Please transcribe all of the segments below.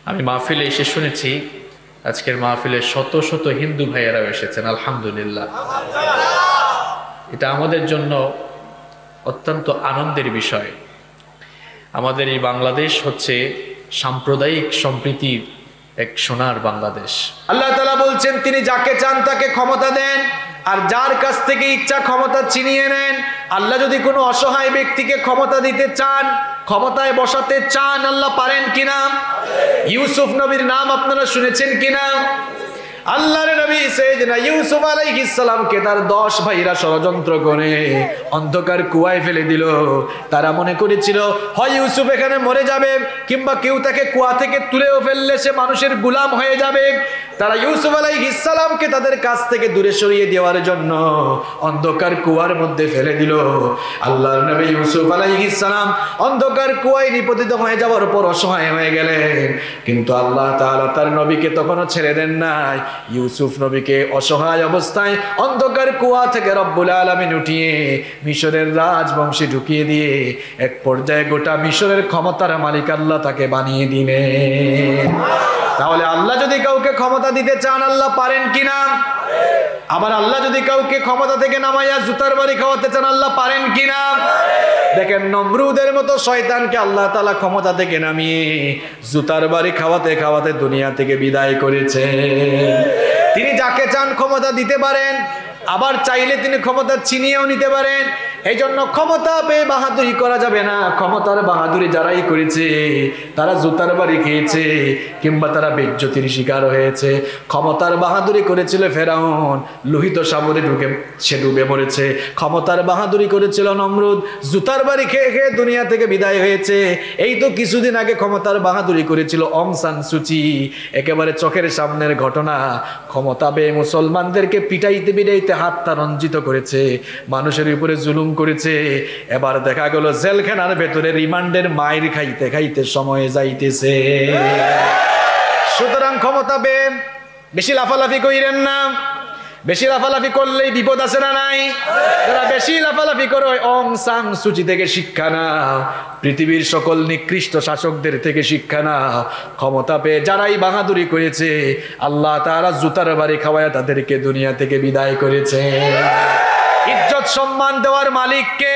আমি মাহফিলে এসে শুনেছি আজকের মাহফিলে শত শত হিন্দু ভাইয়েরাও এসেছেন, আলহামদুলিল্লাহ। এটা আমাদের জন্য অত্যন্ত আনন্দের বিষয়। আমাদের এই বাংলাদেশ হচ্ছে সাম্প্রদায়িক সম্প্রীতির এক সোনার বাংলাদেশ। আল্লাহ তাআলা বলছেন তিনি যাকে চান তাকে ক্ষমতা দেন, আর যার কাছ থেকে ইচ্ছা ক্ষমতা ছিনিয়ে নেন। আল্লাহ যদি কোনো অসহায় ব্যক্তিকে ক্ষমতা দিতে চান, ক্ষমতায় বসাতে চান, আল্লাহ পারেন কিনা? ইউসুফ নবীর নাম আপনারা শুনেছেন কিনা? আল্লাহর নবী সাইয়েদনা ইউসুফ আলাইহিস সালামকে তার 10 ভাইরা ষড়যন্ত্র করে অন্ধকার কুয়ায় ফেলে দিল। তারা মনে করেছিল হয় ইউসুফ এখানে মরে যাবে, কিংবা কেউ তাকে কুয়া থেকে তুলেও ফেললে সে মানুষের গোলাম হয়ে যাবে। তারা ইউসুফ আলাইহিস সালামকে তাদের কাছ থেকে দূরে সরিয়ে দেওয়ার জন্য অন্ধকার কুয়ার মধ্যে ফেলে দিল। আল্লাহর নবী ইউসুফ আলাইহিস সালাম অন্ধকার কুয়ায় নিপতিত হয়ে যাওয়ার পর অসহায় হয়ে গেলেন, কিন্তু আল্লাহ তাআলা তার নবীকে তখনও ছেড়ে দেন নাই। ইউসুফ নবীকে অসহায় অবস্থায় অন্ধকার কুয়া থেকে রব্বুল আলামিন উঠিয়ে মিশরের রাজবংশে ঢুকিয়ে দিয়ে এক পর্যায়ে গোটা মিশরের ক্ষমতার মালিক আল্লাহ তাকে বানিয়ে দিলেন। তাহলে আল্লাহ যদি কাউকে ক্ষমতা দিতে চান, আল্লাহ পারেন কিনা? আবার আল্লাহ যদি কাউকে ক্ষমতা থেকে নামাইয়া জুতার বাড়ি খাওয়াতে চান, আল্লাহ পারেন কিনা? দেখেন নমরুদের মতো শয়তানকে আল্লাহ তাআলা ক্ষমতা থেকে নামিয়ে জুতার বাড়ি খাওয়াতে খাওয়াতে দুনিয়া থেকে বিদায় করেছেন। তিনি যাকে চান ক্ষমতা দিতে পারেন, আবার চাইলে তিনি ক্ষমতা ছিনিয়েও নিতে পারেন। এই জন্য ক্ষমতা পেয়ে বাহাদুরি করা যাবে না। ক্ষমতার বাহাদুরি যারাই করেছে তারা জুতার বাড়ি খেয়েছে, কিংবা তারা বেজ্জতির শিকার হয়েছে। ক্ষমতার বাহাদুরি করেছিল ফেরাউন, লোহিত সাগরে সে ডুবে মরেছে। ক্ষমতার বাহাদুরি করেছিল নমরুদ, জুতার বাড়ি খেয়ে খেয়ে দুনিয়া থেকে বিদায় হয়েছে। এই তো কিছুদিন আগে ক্ষমতার বাহাদুরি করেছিল অং সান সুচি, একেবারে চোখের সামনের ঘটনা। ক্ষমতা পেয়ে মুসলমানদেরকে পিটাইতে পিটাইতে হাতটা রঞ্জিত করেছে, মানুষের উপরে জুলুম করেছে। এবার দেখা গেল জেলখানার ভেতরে রিমান্ডের মাইর খাইতে খাইতে সময় যাইতেছে। সুতরাং ক্ষমতা পেয়ে বেশি লাফালাফি কইরেন না। বেশি লাফালাফি করলেই বিপদ আছে না নাই? যারা বেশি লাফালাফি করে অং সান সুচি থেকে শিক্ষা নাও, পৃথিবীর সকল নিকৃষ্ট শাসকদের থেকে শিক্ষা নাও। ক্ষমতা পেয়ে যারাই বাহাদুরি করেছে আল্লাহ তাআলা জুতার বাড়ি খাওয়ায়া তাদেরকে দুনিয়া থেকে বিদায় করেছে। ইজ্জত সম্মান দেওয়ার মালিক কে?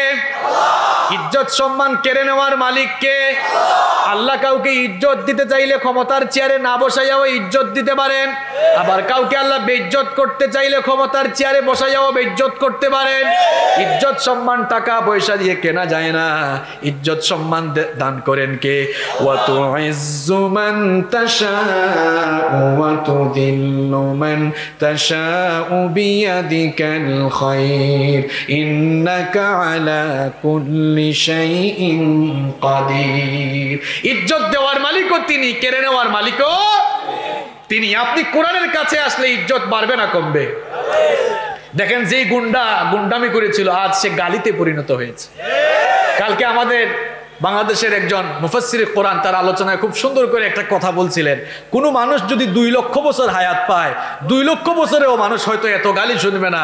ইজ্জত সম্মান কেড়ে নেওয়ার মালিক কে? আল্লাহ কাউকে ইজ্জত দিতে চাইলে ক্ষমতার চেয়ারে না বসাইয়াও ইজ্জত দিতে পারেন, আবার কাউকে আল্লাহ বেইজ্জত করতে চাইলে ক্ষমতার চেয়ারে বসাইয়াও বেইজ্জত করতে পারেন। ইজ্জত সম্মান টাকা পয়সা দিয়ে কেনা যায় না। ইজ্জত সম্মান দান করেন কে? ওয়া তুইজ্জু মান তাশাউ ওয়া তুযিল্লু মান তাশাউ বিয়াদিকাল খায়র ইন্নাকা আলা কুল্লি শাইইন কাদির। ইজ্জত দেওয়ার মালিকও তিনি, কেড়ে নেওয়ার মালিকও তিনি। আপনি কোরআনের কাছে আসলে ইজ্জত বাড়বে না কমবে? দেখেন যেই গুন্ডামি করেছিল আজ সে গালিতে পরিণত হয়েছে। কালকে আমাদের বাংলাদেশের একজন মুফাসসির কোরআন তার আলোচনায় খুব সুন্দর করে একটা কথা বলছিলেন, কোন মানুষ যদি 2 লক্ষ বছর হায়াত পায়, 2 লক্ষ বছরেও মানুষ হয়তো এত গালি শুনবে না।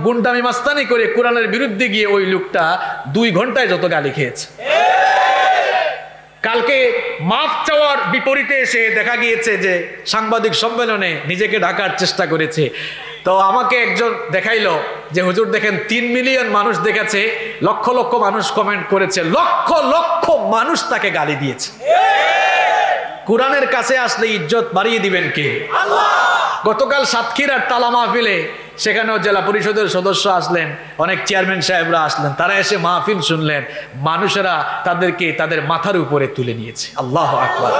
গুন্ডামি মাস্তানি করে কোরআনের বিরুদ্ধে গিয়ে ওই লোকটা 2 ঘন্টায় যত গালি খেয়েছে। কালকে মাফ চাওয়ার বিপরীতে এসে দেখা গিয়েছে যে সাংবাদিক সম্মেলনে নিজেকে ঢাকার চেষ্টা করেছে। তো আমাকে একজন দেখাইলো যে হুজুর দেখেন 3 মিলিয়ন মানুষ দেখেছে, লক্ষ লক্ষ মানুষ কমেন্ট করেছে, লক্ষ লক্ষ মানুষ তাকে গালি দিয়েছে। কোরআনের কাছে আসলে ইজ্জত বাড়িয়ে দিবেন কে? আল্লাহ। গতকাল সাতক্ষীরার তালা মাহফিলে সেখানেও জেলা পরিষদের সদস্য আসলেন, অনেক চেয়ারম্যান সাহেবরা আসলেন, তারা এসে মাহফিল শুনলেন। মানুষেরা তাদেরকে তাদের মাথার উপরে তুলে নিয়েছে। আল্লাহু আকবার।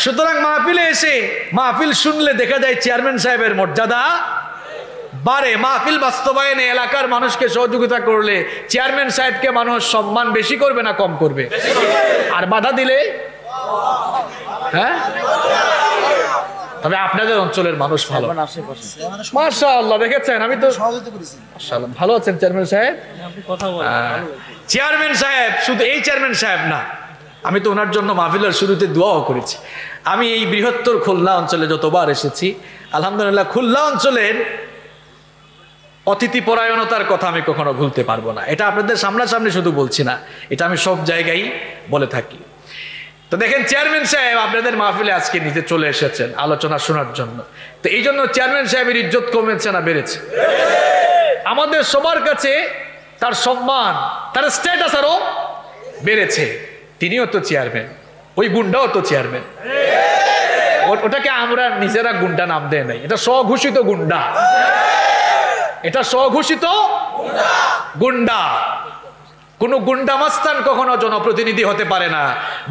সুতরাং মাহফিলে এসে মাহফিল শুনলে দেখা যায় চেয়ারম্যান সাহেবের মর্যাদা বাড়ে। মাহফিল বাস্তবায়নে এলাকার মানুষকে সহযোগিতা করলে চেয়ারম্যান সাহেবকে মানুষ সম্মান বেশি করবে না কম করবে? আর বাধা দিলে হ্যাঁ? তবে আপনাদের অঞ্চলের মানুষ ভালো, মাশাআল্লাহ। দেখেছেন আমি তো মাশাআল্লাহ ভালো আছেন চেয়ারম্যান সাহেব। চেয়ারম্যান সাহেব শুধু এই চেয়ারম্যান সাহেব না, আমি তো ওনার জন্য মাহফিলের শুরুতে দোয়াও করেছি। আমি এই বৃহত্তর খুলনা অঞ্চলে যতবার এসেছি আলহামদুলিল্লাহ খুলনা অঞ্চলের অতিথি পরায়ণতার কথা আমি কখনো ভুলতে পারবো না। এটা আপনাদের সামনাসামনি শুধু বলছি না, এটা আমি সব জায়গায় বলে থাকি। তো দেখেন চেয়ারম্যান সাহেব আপনাদের মাহফিলে আজকে নিতে চলে এসেছেন আলোচনা শোনার জন্য। তো এই জন্য চেয়ারম্যান সাহেবের ইজ্জত কমেছে না বেড়েছে? আমাদের সবার কাছে তার সম্মান, তার স্ট্যাটাস আরো বেড়েছে। তিনিও তো চেয়ারম্যান, ওই গুন্ডাও তো চেয়ারম্যান। ওটাকে আমরা নিজেরা গুন্ডা নাম দেয় নাই, এটা স্বঘোষিত গুন্ডা, এটা স্বঘোষিত গুন্ডা। কোন গুন্ডা মাস্তান কখনো জনপ্রতিনিধি হতে পারে না,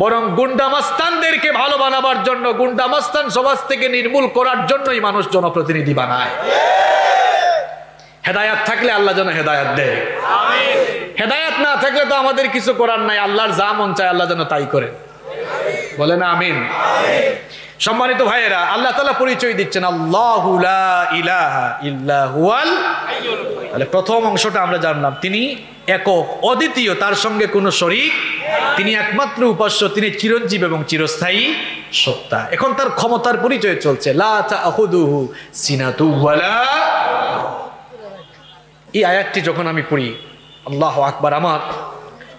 বরং গুন্ডা মাস্তানদেরকে ভালো বানাবার জন্য, গুন্ডা মাস্তান সমাজ থেকে নির্মূল করার জন্যই মানুষ জনপ্রতিনিধি বানায়। হেদায়াত থাকলে আল্লাহ যেন হেদায়াত দেয়, হেদায়াত না থাকলে তো আমাদের কিছু করার নাই। আল্লাহর যা মন চায় আল্লাহ যেন তাই করেন, বলেন আমিন। সম্মানিত ভাইয়েরা, আল্লাহ তাআলা পরিচয় দিচ্ছেন আল্লাহু লা ইলাহা ইল্লা হুয়াল হাইয়ুল কাইয়্যুম। তাহলে প্রথম অংশটা আমরা জানলাম, তিনি একক, অদ্বিতীয়, তার সঙ্গে কোনো শরীক, তিনি একমাত্র উপাস্য, তিনি চিরঞ্জীব এবং চিরস্থায়ী সত্তা। এখন তার ক্ষমতার পরিচয় চলছে, লা তাখুযুহু সিনাতু ওয়ালা। এই আয়াতটি যখন আমি পড়ি, আল্লাহু আকবার, আমার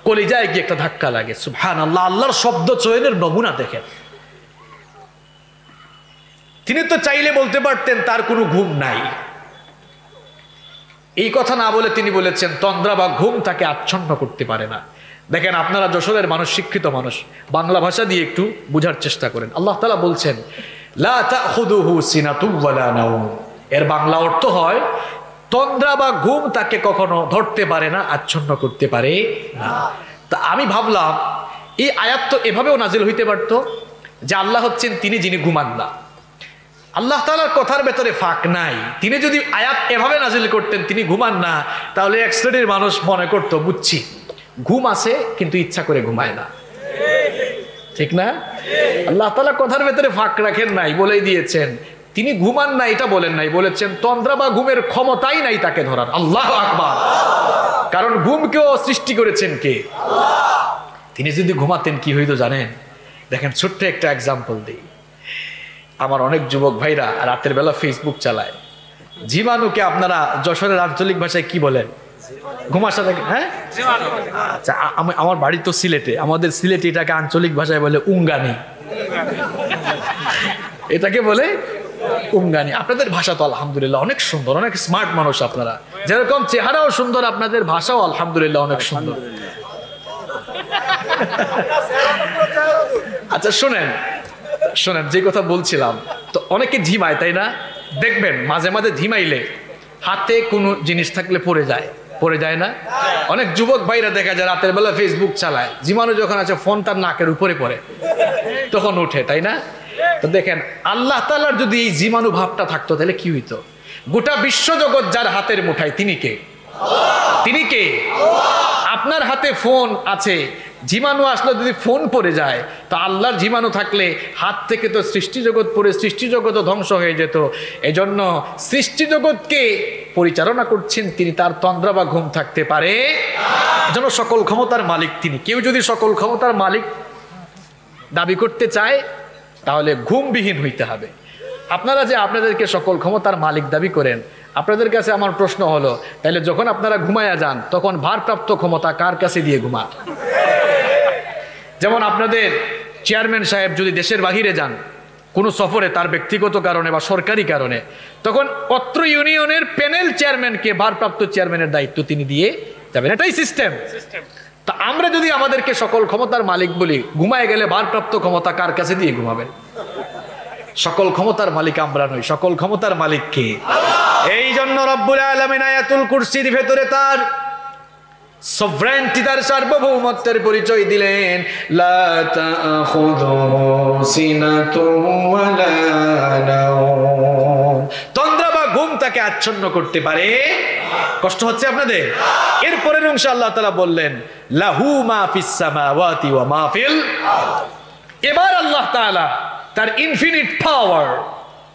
কলিজায় গিয়ে একটা ধাক্কা লাগে। সুবহানাল্লাহ, আল্লাহর শব্দ চয়নের নমুনা দেখেন। তিনি তো চাইলে বলতে পারতেন তার কোনো ঘুম নাই, এই কথা না বলে তিনি বলেছেন তন্দ্রা বা ঘুম তাকে আচ্ছন্ন করতে পারে না। দেখেন, আপনারা যশোরের মানুষ, শিক্ষিত মানুষ, বাংলা ভাষা দিয়ে একটু বুঝার চেষ্টা করেন। আল্লাহ তাআলা বলছেন লা তাখুযুহু সিনাতুন ওয়ালা নাওম, এর বাংলা অর্থ হয় তন্দ্রা বা ঘুম তাকে কখনো ধরতে পারে না, আচ্ছন্ন করতে পারে না। তা আমি ভাবলাম এই আয়াত তো এভাবেও নাজিল হইতে পারতো যে আল্লাহ হচ্ছেন তিনি যিনি ঘুমান না। আল্লাহ তাআলার কথার ভেতরে ফাঁক নাই। তিনি যদি আয়াত এভাবে নাজিল করতেন তিনি ঘুমান না, তাহলে এক শ্রেণীর মানুষ মনে করতো, বুঝছি, ঘুম আছে কিন্তু ইচ্ছা করে ঘুমায় না, ঠিক না? আল্লাহ তাআলা কথার ভেতরে ফাঁক রাখেন নাই, বলেই দিয়েছেন তিনি ঘুমান না, এটা বলেন নাই, বলেছেন তন্দ্রা বা ঘুমের ক্ষমতাই নাই তাকে ধরার। আল্লাহু আকবার। কারণ ঘুমকেও সৃষ্টি করেছেন কে? তিনি যদি ঘুমাতেন কি হইতো জানেন? দেখেন, ছোট্ট একটা এক্সাম্পল দিই। আমার অনেক যুবক ভাইরা রাতের বেলা ফেসবুক চালায়। জীবাণুকে আপনারা যশোরের আঞ্চলিক ভাষায় কি বলেন? ঘুমাসা থাকে, হ্যাঁ? আচ্ছা, আমার বাড়ি তো সিলেটে, আমাদের সিলেটে এটাকে আঞ্চলিক ভাষায় বলে উঙ্গানি, এটাকে বলে উঙ্গানি। আপনাদের ভাষা তো আলহামদুলিল্লাহ অনেক সুন্দর, অনেক স্মার্ট মানুষ আপনারা, যেরকম চেহারাও সুন্দর, আপনাদের ভাষাও আলহামদুলিল্লাহ অনেক সুন্দর। আচ্ছা শোনেন, শোনেন যে কথা বলছিলাম, তো অনেকে ঝিমায়, তাই না? দেখবেন মাঝে মাঝে ঝিমাইলে হাতে কোনো জিনিস থাকলে পড়ে যায়, পড়ে যায় না? অনেক যুবক ভাইরা দেখা যায় রাতের বেলা ফেসবুক চালায়, জীবাণু যখন আছে ফোন তার নাকের উপরে পড়ে, তখন উঠে, তাই না? তো দেখেন, আল্লাহ তাআলার যদি এই জীবাণু ভাবটা থাকতো তাহলে কি হইতো? গোটা বিশ্বজগৎ যার হাতের মুঠায়, তিনি কে? তিনি কে? আপনার হাতে ফোন আছে, জীবাণু আসলে যদি ফোন পড়ে যায়, তো আল্লাহর জীবাণু থাকলে হাত থেকে তো সৃষ্টি জগৎ পড়ে সৃষ্টি জগৎও ধ্বংস হয়ে যেত। এজন্য সৃষ্টি জগৎকে পরিচালনা করছেন তিনি, তার তন্দ্রা বা ঘুম থাকতে পারে। এজন্য সকল ক্ষমতার মালিক তিনি। কেউ যদি সকল ক্ষমতার মালিক দাবি করতে চায় তাহলে ঘুমবিহীন হইতে হবে। আপনারা যে আপনাদেরকে সকল ক্ষমতার মালিক দাবি করেন, আপনাদের কাছে আমার প্রশ্ন হলো, তাহলে যখন আপনারা ঘুমায়া যান তখন ভারপ্রাপ্ত ক্ষমতা কার কাছে দিয়ে ঘুমান? যেমন আপনাদের চেয়ারম্যান সাহেব যদি দেশের বাহিরে যান কোনো সফরে, তার ব্যক্তিগত কারণে বা সরকারি কারণে, তখন অত্র ইউনিয়নের প্যানেল চেয়ারম্যানকে ভারপ্রাপ্ত চেয়ারম্যানের দায়িত্ব তিনি দিয়ে যাবেন। এটাই সিস্টেম। তা আমরা যদি আমাদেরকে সকল ক্ষমতার মালিক বলি, ঘুমায় গেলে ভারপ্রাপ্ত ক্ষমতা কার কাছে দিয়ে ঘুমাবেন? সকল ক্ষমতার মালিক আমরা নই, সকল ক্ষমতার মালিক কে? এই জন্য রব্বুল আলামিন আয়াতুল কুরসির ভেতরে তার সভরেন্টি, তার সার্বভৌমত্বের পরিচয় দিলেন। লা তাখুযুহু সিনাতুন ওয়ালা নাওম, তন্দ্রা বা ঘুম তাকে আচ্ছন্ন করতে পারে। কষ্ট হচ্ছে আপনাদের? এরপরের অংশে আল্লাহ তাআলা বললেন লাহু মা ফিস সামাওয়াতি ওয়া মা ফিল আরদ। এবার আল্লাহ তাআলা তার ইনফিনিট পাওয়ার,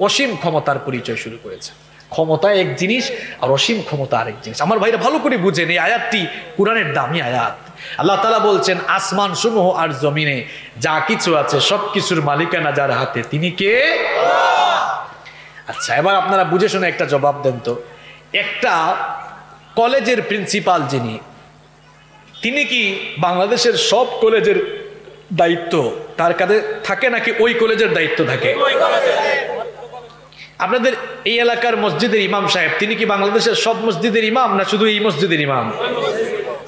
অসীম ক্ষমতার পরিচয় শুরু করেছে। ক্ষমতা এক জিনিস আর অসীম ক্ষমতা আরেক জিনিস। আমার ভাইরা ভালো করে বুঝেন, এই আয়াতটি কোরআনের দামি আয়াত। আল্লাহ তাআলা বলছেন আসমান সমূহ আর জমিনে যা কিছু আছে সবকিছুর মালিকানা যার হাতে, তিনি কে? আচ্ছা, এবার আপনারা বুঝে শুনে একটা জবাব দেন তো, একটা কলেজের প্রিন্সিপাল যিনি, তিনি কি বাংলাদেশের সব কলেজের দায়িত্ব তার কাছে থাকে নাকি ওই কলেজের দায়িত্ব থাকে? আপনাদের এই এলাকার মসজিদের ইমাম সাহেব তিনি কি বাংলাদেশের সব মসজিদের ইমাম না শুধু এই মসজিদের ইমাম?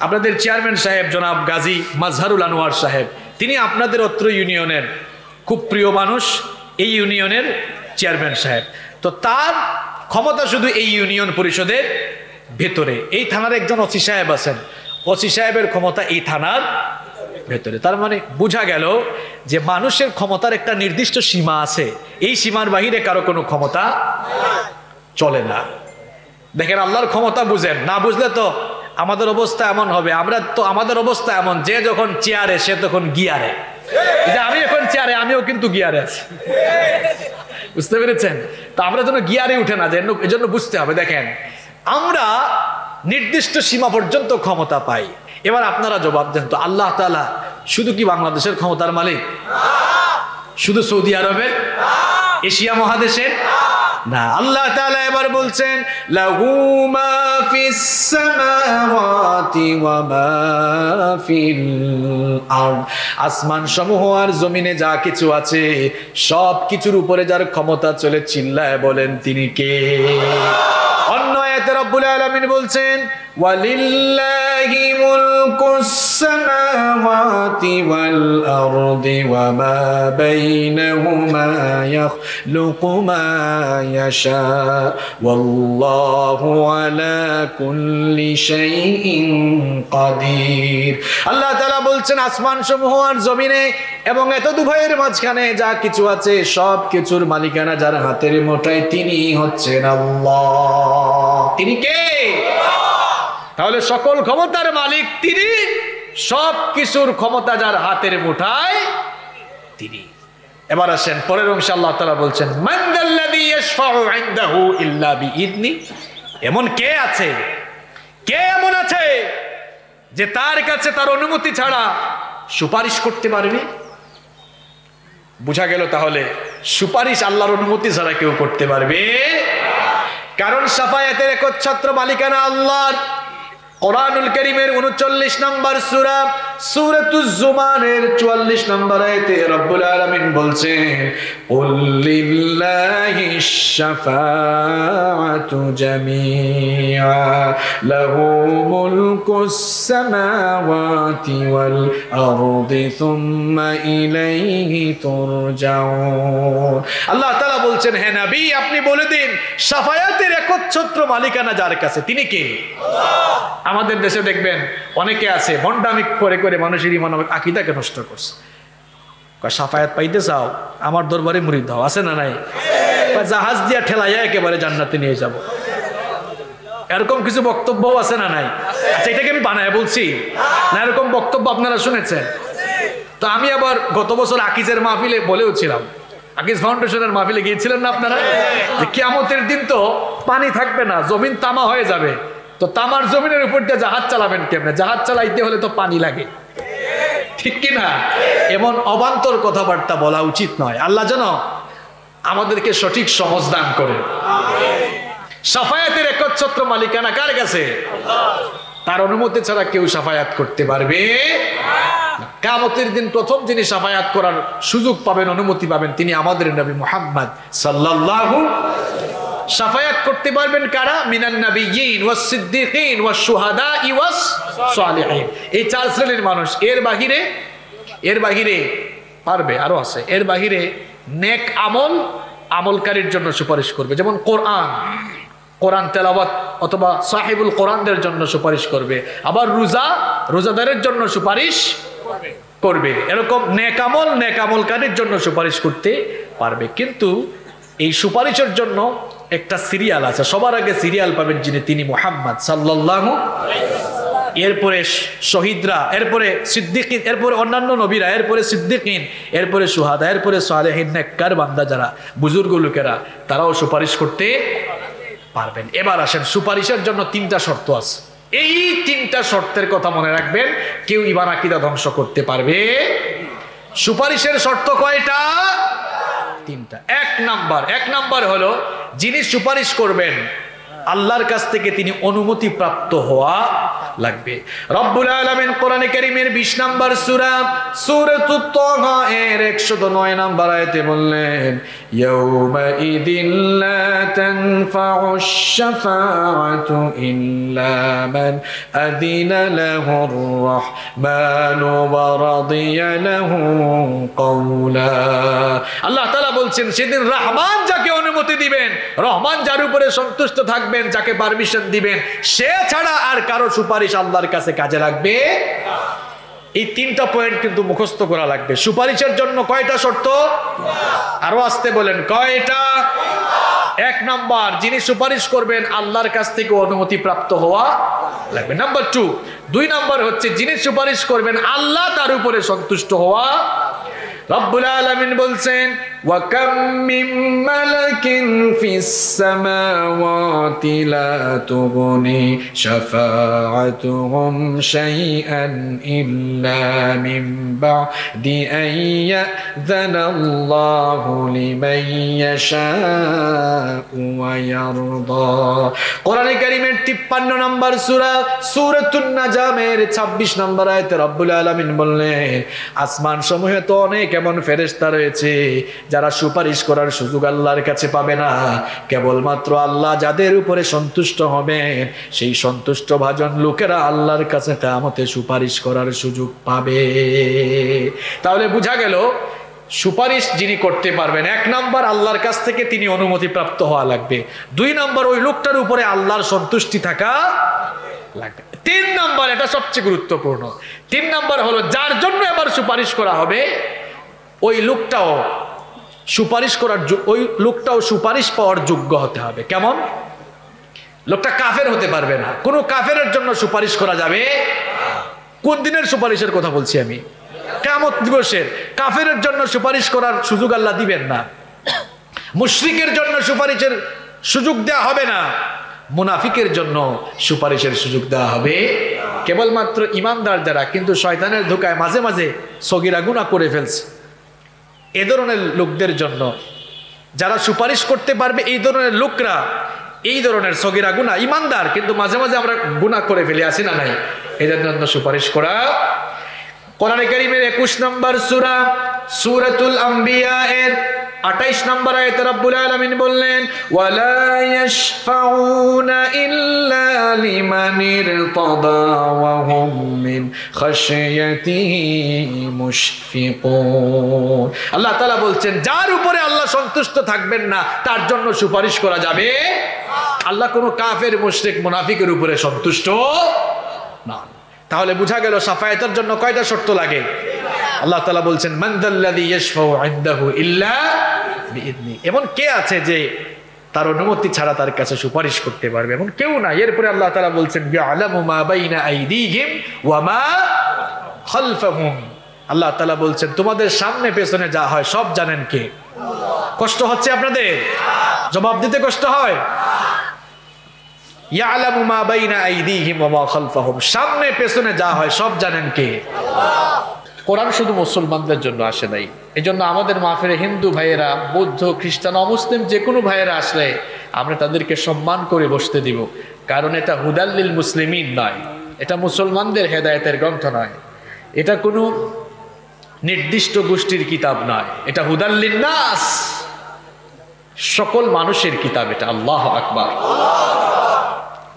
আপনাদের চেয়ারম্যান সাহেব জনাব গাজী মাজহারুল আনোয়ার সাহেব তিনি আপনাদের অত্র ইউনিয়নের খুব প্রিয় মানুষ, এই ইউনিয়নের চেয়ারম্যান সাহেব। তো তার ক্ষমতা শুধু এই ইউনিয়ন পরিষদের ভেতরে। এই থানার একজন ওসি সাহেব আছেন, ওসি সাহেবের ক্ষমতা এই থানার ভেতরে। তার মানে বোঝা গেল যে মানুষের ক্ষমতার একটা নির্দিষ্ট সীমা আছে, এই সীমার বাহিরে কারো কোনো ক্ষমতা চলে না। দেখেন আল্লাহর ক্ষমতা বুঝেন, না বুঝলে তো আমাদের অবস্থা এমন হবে। আমাদের অবস্থা এমন, যে যখন চেয়ারে সে তখন গিয়ারে। যে আমি এখন চেয়ারে, আমিও কিন্তু গিয়ারে আছি, বুঝতে পেরেছেন? তো আমরা যেন গিয়ারে উঠে না যায়, এজন্য বুঝতে হবে। দেখেন আমরা নির্দিষ্ট সীমা পর্যন্ত ক্ষমতা পাই। এবার আপনারা জবাব দেন তো, আল্লাহ তাআলা শুধু কি বাংলাদেশের ক্ষমতার মালিক? শুধু সৌদি আরবের, এশিয়া মহাদেশের না। আল্লাহ তাআলা এবার বলছেন লাহু মা ফিস সামাওয়াতি ওয়া মা ফিল আরদ, আসমান সমূহ আর জমিনে যা কিছু আছে সব কিছুর উপরে যার ক্ষমতা চলে, চিল্লায় বলেন তিনি কে? অন্য আয়াতে রব্বুল আলামিন বলছেন ওয়ালিল্লাহি মুলকুস সামাওয়াতি ওয়াল আরদি ওয়া মা বাইনাহুমা ইয়াখলুকু মা ইয়াশা ওয়াল্লাহু আলা কুল্লি শাইইন কাদির। আল্লাহ তাআলা বলছেন আসমান সমূহ আর জমিনে এবং এত দুভয়ের মাঝখানে যা কিছু আছে সব কিছুর মালিকানা যার হাতের মুঠোয়, তিনি হচ্ছেন আল্লাহ। তিনি কে? তাহলে সকল ক্ষমতার মালিক তিনি, সব কিছুর ক্ষমতা যার হাতের মুঠায় তিনি। এবার আসেন পরের অংশে আল্লাহ তাআলা বলছেন মান যাল্লাযী ইয়াশফাউ ইনদাহু ইল্লা বিইذনি, এমন কে আছে, কে এমন আছে যে তার কাছে তার অনুমতি ছাড়া সুপারিশ করতে পারবে? বুঝা গেল তাহলে সুপারিশ আল্লাহর অনুমতি ছাড়া কেউ করতে পারবে? কারণ শাফায়াতের একচ্ছত্র মালিকানা আল্লাহর। কোরআনুল কারীমের 39 নম্বর সূরা সূরাতুজ জুমারের 44 নম্বর আয়াতে রব্বুল আলামিন বলছেন কুল লিল্লাহিশ শাফাআতু জামিআ লাহু মুলকুস সামাওয়াতি ওয়াল আরদি সুম্মা ইলাইহি তুরজাউন। আল্লাহ তাআলা বলছেন হে নবী আপনি বলে দিন শাফায়াতের একচ্ছত্র মালিকানা যার কাছে, তিনি কে? আল্লাহ। আমাদের দেশে দেখবেন অনেকে আছে ভণ্ডামি করে করে মানুষের ঈমান আকীদাকে নষ্ট করছে। শাফায়াত পাইতে চাও আমার দরবারে মুরিদ হও, আছে না নাই? জাহাজ দিয়া ঠেলাইয়া একেবারে জান্নাতে নিয়ে যাব, এরকম কিছু বক্তব্য আছে না নাই? আচ্ছা এটাকে আমি বানায় বলছি না, এরকম বক্তব্য আপনারা শুনেছেন? তো আমি আবার গত বছর আকিজের মাহফিলে বলেও ছিলাম, আকিজ ফাউন্ডেশনের মাহফিলে গিয়েছিলেন না আপনারা, যে কিয়ামতের দিন তো পানি থাকবে না, জমিন তামা হয়ে যাবে। তো তামার জমিনের উপর দিয়ে জাহাজ চালাবেন কেমনে? জাহাজ চালাইতে হলে তো পানি লাগে, ঠিক কিনা? এমন অবান্তর কথাবার্তা বলা উচিত নয়। আল্লাহ যেন আমাদেরকে সঠিক সমঝ দান করেন। শাফায়াতের একচ্ছত্র মালিকানা কার কাছে? তার অনুমতি ছাড়া কেউ শাফায়াত করতে পারবে না। কিয়ামতের দিন প্রথম যিনি শাফায়াত করার সুযোগ পাবেন, অনুমতি পাবেন, তিনি আমাদের নবী মুহাম্মদ সাল্লাল্লাহু। শাফায়াত করতে পারবেন কারা? মিনান নাবিয়্যিন ওয়াস সিদ্দীকিন ওয়াস শুহাদাই ওয়াস সালিহিন। এই চার শ্রেণীর মানুষ। এর বাহিরে পারবে, আরো আছে। এর বাহিরে নেক আমলকারীর জন্য সুপারিশ করবে, যেমন কোরআন তেলাওয়াত অথবা সাহিবুল কোরআনদের জন্য সুপারিশ করবে। আবার রোজাদারের জন্য সুপারিশ করবে। এরকম নেক আমলকারীর জন্য সুপারিশ করতে পারবে। কিন্তু এই সুপারিশের জন্য একটা সিরিয়াল আছে, সবার আগে সিরিয়াল পাবেন যিনি, তিনি মুহাম্মদ সাল্লাল্লাহু। এরপরে শহীদরা, এরপরে সিদ্দিকিন, এরপরে অন্যান্য নবীরা, এরপরে সিদ্দিকিন, এরপরে শুহাদা, এরপরে সালেহিন, নেককার বান্দা যারা বুজুর্গ লোকেরা, তারাও সুপারিশ করতে পারবেন। এবার আসেন সুপারিশের জন্য 3টা শর্ত আছে। এই 3টা শর্তের কথা মনে রাখবেন, কেউ ঈমান আকীদা ধ্বংস করতে পারবে। সুপারিশের শর্ত কয়টা? 3টা। এক নাম্বার হলো যিনি সুপারিশ করবেন আল্লাহর কাছ থেকে তিনি অনুমতি প্রাপ্ত হওয়া লাগবে। রব্বুল আলামিন কোরআনে কারীমের 20 নম্বর সূরা সূরাতুত তাহা এর 109 নম্বর আয়াতে বললেন, ইয়াউমা ইদিন লা তানফাউশ শাফাআতু ইল্লা মান আযিনা লাহুর রাহমানু ওয়া রাদিয়া লাহু কওলা। আল্লাহ তাআলা বলছেন সেদিন রহমান যাকে অনুমতি দিবেন, রহমান যার উপরে সন্তুষ্ট থাকবেন, যাকে পারমিশন দিবেন, সে ছাড়া আর কারো সুপারিশ আল্লাহর কাছে কাজে লাগবে। এই 3টা পয়েন্ট কিন্তু মুখস্থ করা লাগবে। সুপারিশের জন্য কয়টা শর্ত? আরো আসতে বলেন, কয়টা? 1 নাম্বার, যিনি সুপারিশ করবেন আল্লাহর কাছ থেকে অনুমতি প্রাপ্ত হওয়া লাগবে। নাম্বার 2 নাম্বার হচ্ছে যিনি সুপারিশ করবেন আল্লাহ তার উপরে সন্তুষ্ট হওয়া। রব্বুল আলামিন বলছেন, ওয়া কাম মিন মালাকিন ফিস সামাওয়াতি লা তুগনি শাফাআতুহুম শাইআন ইল্লা মিন বা'দি আন ইয়াযানাল্লাহু লিমান ইয়াশাউ ওয়া ইয়ারদা। কোরআনে কারীমের 53 নম্বর সূরা সূরাতুন নাজমের 26 নম্বর আয়াতে রব্বুল আলামিন বললেন, আসমান সমূহে তো অনেক এমন ফেরেশতা রয়েছে যারা সুপারিশ করার সুযোগ আল্লাহর কাছে পাবে না। কেবলমাত্র আল্লাহ যাদের উপরে সন্তুষ্ট হবেন সেই সন্তুষ্ট ভাজন লোকেরা আল্লাহর কাছে কিয়ামতে সুপারিশ করার সুযোগ পাবে। তাহলে বোঝা গেল সুপারিশ যিনি করতে পারবেন, 1 নাম্বার আল্লাহর কাছ থেকে তিনি অনুমতি প্রাপ্ত হওয়া লাগবে। 2 নাম্বার ওই লোকটার উপরে আল্লাহর সন্তুষ্টি থাকা লাগবে। 3 নাম্বার, এটা সবচেয়ে গুরুত্বপূর্ণ, 3 নাম্বার হলো যার জন্য এবার সুপারিশ করা হবে ওই লোকটাও সুপারিশ পাওয়ার যোগ্য হতে হবে। কেমন? লোকটা কাফের হতে পারবে না। কোনো কাফেরের জন্য সুপারিশ করা যাবে? কোন দিনের সুপারিশের কথা বলছি আমি? কিয়ামত দিবসের। কাফেরের জন্য সুপারিশ করার সুযোগ আল্লাহ দিবেন না। মুশরিকের জন্য সুপারিশের সুযোগ দেওয়া হবে না। মুনাফিকের জন্য সুপারিশের সুযোগ দেওয়া হবে কেবলমাত্র ইমানদার যারা কিন্তু শয়তানের ধোঁকায় মাঝে মাঝে সগীরা গুনাহ করে ফেলছে, এ ধরনের লোকদের জন্য যারা সুপারিশ করতে পারবে। এই ধরনের লোকরা এই ধরনের সগীরা গুনাহ, ইমানদার কিন্তু মাঝে মাঝে আমরা গুনাহ করে ফেলি, আসি না নাই, এদের জন্য সুপারিশ করা। কোরআনে কারীমের 21 নম্বর সূরা সূরাতুল আম্বিয়া এর 28 নম্বর আয়াতে রব্বুল আলামিন বললেন, ওয়ালা ইয়াশফাউনা ইল্লা লিমান ইরতাদা ওয়া হুম মিন খাশিয়াতিহি মুশফিকুন। আল্লাহ তাআলা বলছেন যার উপরে আল্লাহ সন্তুষ্ট থাকবেন না তার জন্য সুপারিশ করা যাবে। আল্লাহ কোনো কাফের, মুশরিক, মুনাফিকের উপরে সন্তুষ্ট না। তাহলে বোঝা গেল শাফায়াতের জন্য কয়টা শর্ত লাগে? আল্লাহ তাআলা বলছেন, মান যাল্লাযী ইয়াশফাউ ইনদাহু ইল্লা বিইذনি। এমন কে আছে যে তার অনুমতি ছাড়া তার কাছে সুপারিশ করতে পারবে? এমন কেউ না। এরপরে আল্লাহ তাআলা বলছেন, ইয়ালামু মা বাইনা আইদিহিম ওয়া মা খালফাহুম। আল্লাহ তাআলা বলছেন তোমাদের সামনে পেছনে যা হয় সব জানেন কে? কষ্ট হচ্ছে আপনাদের? জবাব দিতে কষ্ট হয়? ইয়ালামু মা বাইনা আইদিহিম ওয়া মা খালফাহুম, সামনে পেছনে যা হয় সব জানেন কে? কোরআন শুধু মুসলমানদের জন্য আসে নাই। এজন্য আমাদের মাহফিলে হিন্দু ভাইয়েরা, বৌদ্ধ, খ্রিস্টান, অমুসলিম যে কোনো ভাইয়েরা আসলে আমরা তাদেরকে সম্মান করে বসতে দিব। কারণ এটা হুদাল্লিল মুসলিমিন নয়, এটা মুসলমানদের হেদায়েতের গ্রন্থ নয়, এটা কোনো নির্দিষ্ট গোষ্ঠীর কিতাব নয়, এটা হুদাল্লিন নাস, সকল মানুষের কিতাব এটা। আল্লাহু আকবার।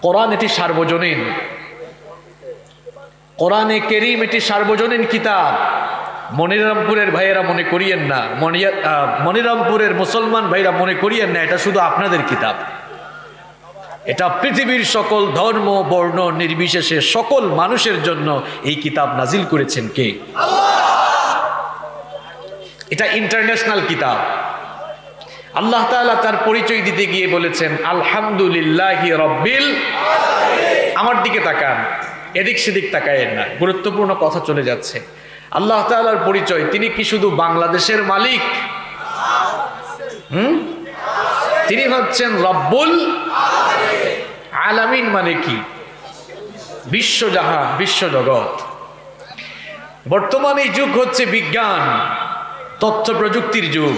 কোরআন এটি সার্বজনীন, কোরআনে কারীম এটি সার্বজনীন কিতাব। মনিরামপুরের ভাইয়েরা মনে করিয়েন না, মনিরামপুরের মুসলমান ভাইরা মনে করিয়েন না এটা শুধু আপনাদের কিতাব। এটা পৃথিবীর সকল ধর্ম বর্ণ নির্বিশেষে সকল মানুষের জন্য এই কিতাব নাজিল করেছেন কে? এটা ইন্টারন্যাশনাল কিতাব। আল্লাহ তাআলা তার পরিচয় দিতে গিয়ে বলেছেন, আলহামদুলিল্লাহি রাব্বিল আলামিন। আমার দিকে তাকান, এদিক সেদিক তাকায়েন না, গুরুত্বপূর্ণ কথা চলে যাচ্ছে। আল্লাহ তাআলার পরিচয়, তিনি কি শুধু বাংলাদেশের মালিক? তিনি হচ্ছেন রব্বুল আলামিন। মানে কি? বিশ্বজাহান, বিশ্বজগৎ। বর্তমানে যুগ হচ্ছে বিজ্ঞান, তথ্য প্রযুক্তির যুগ।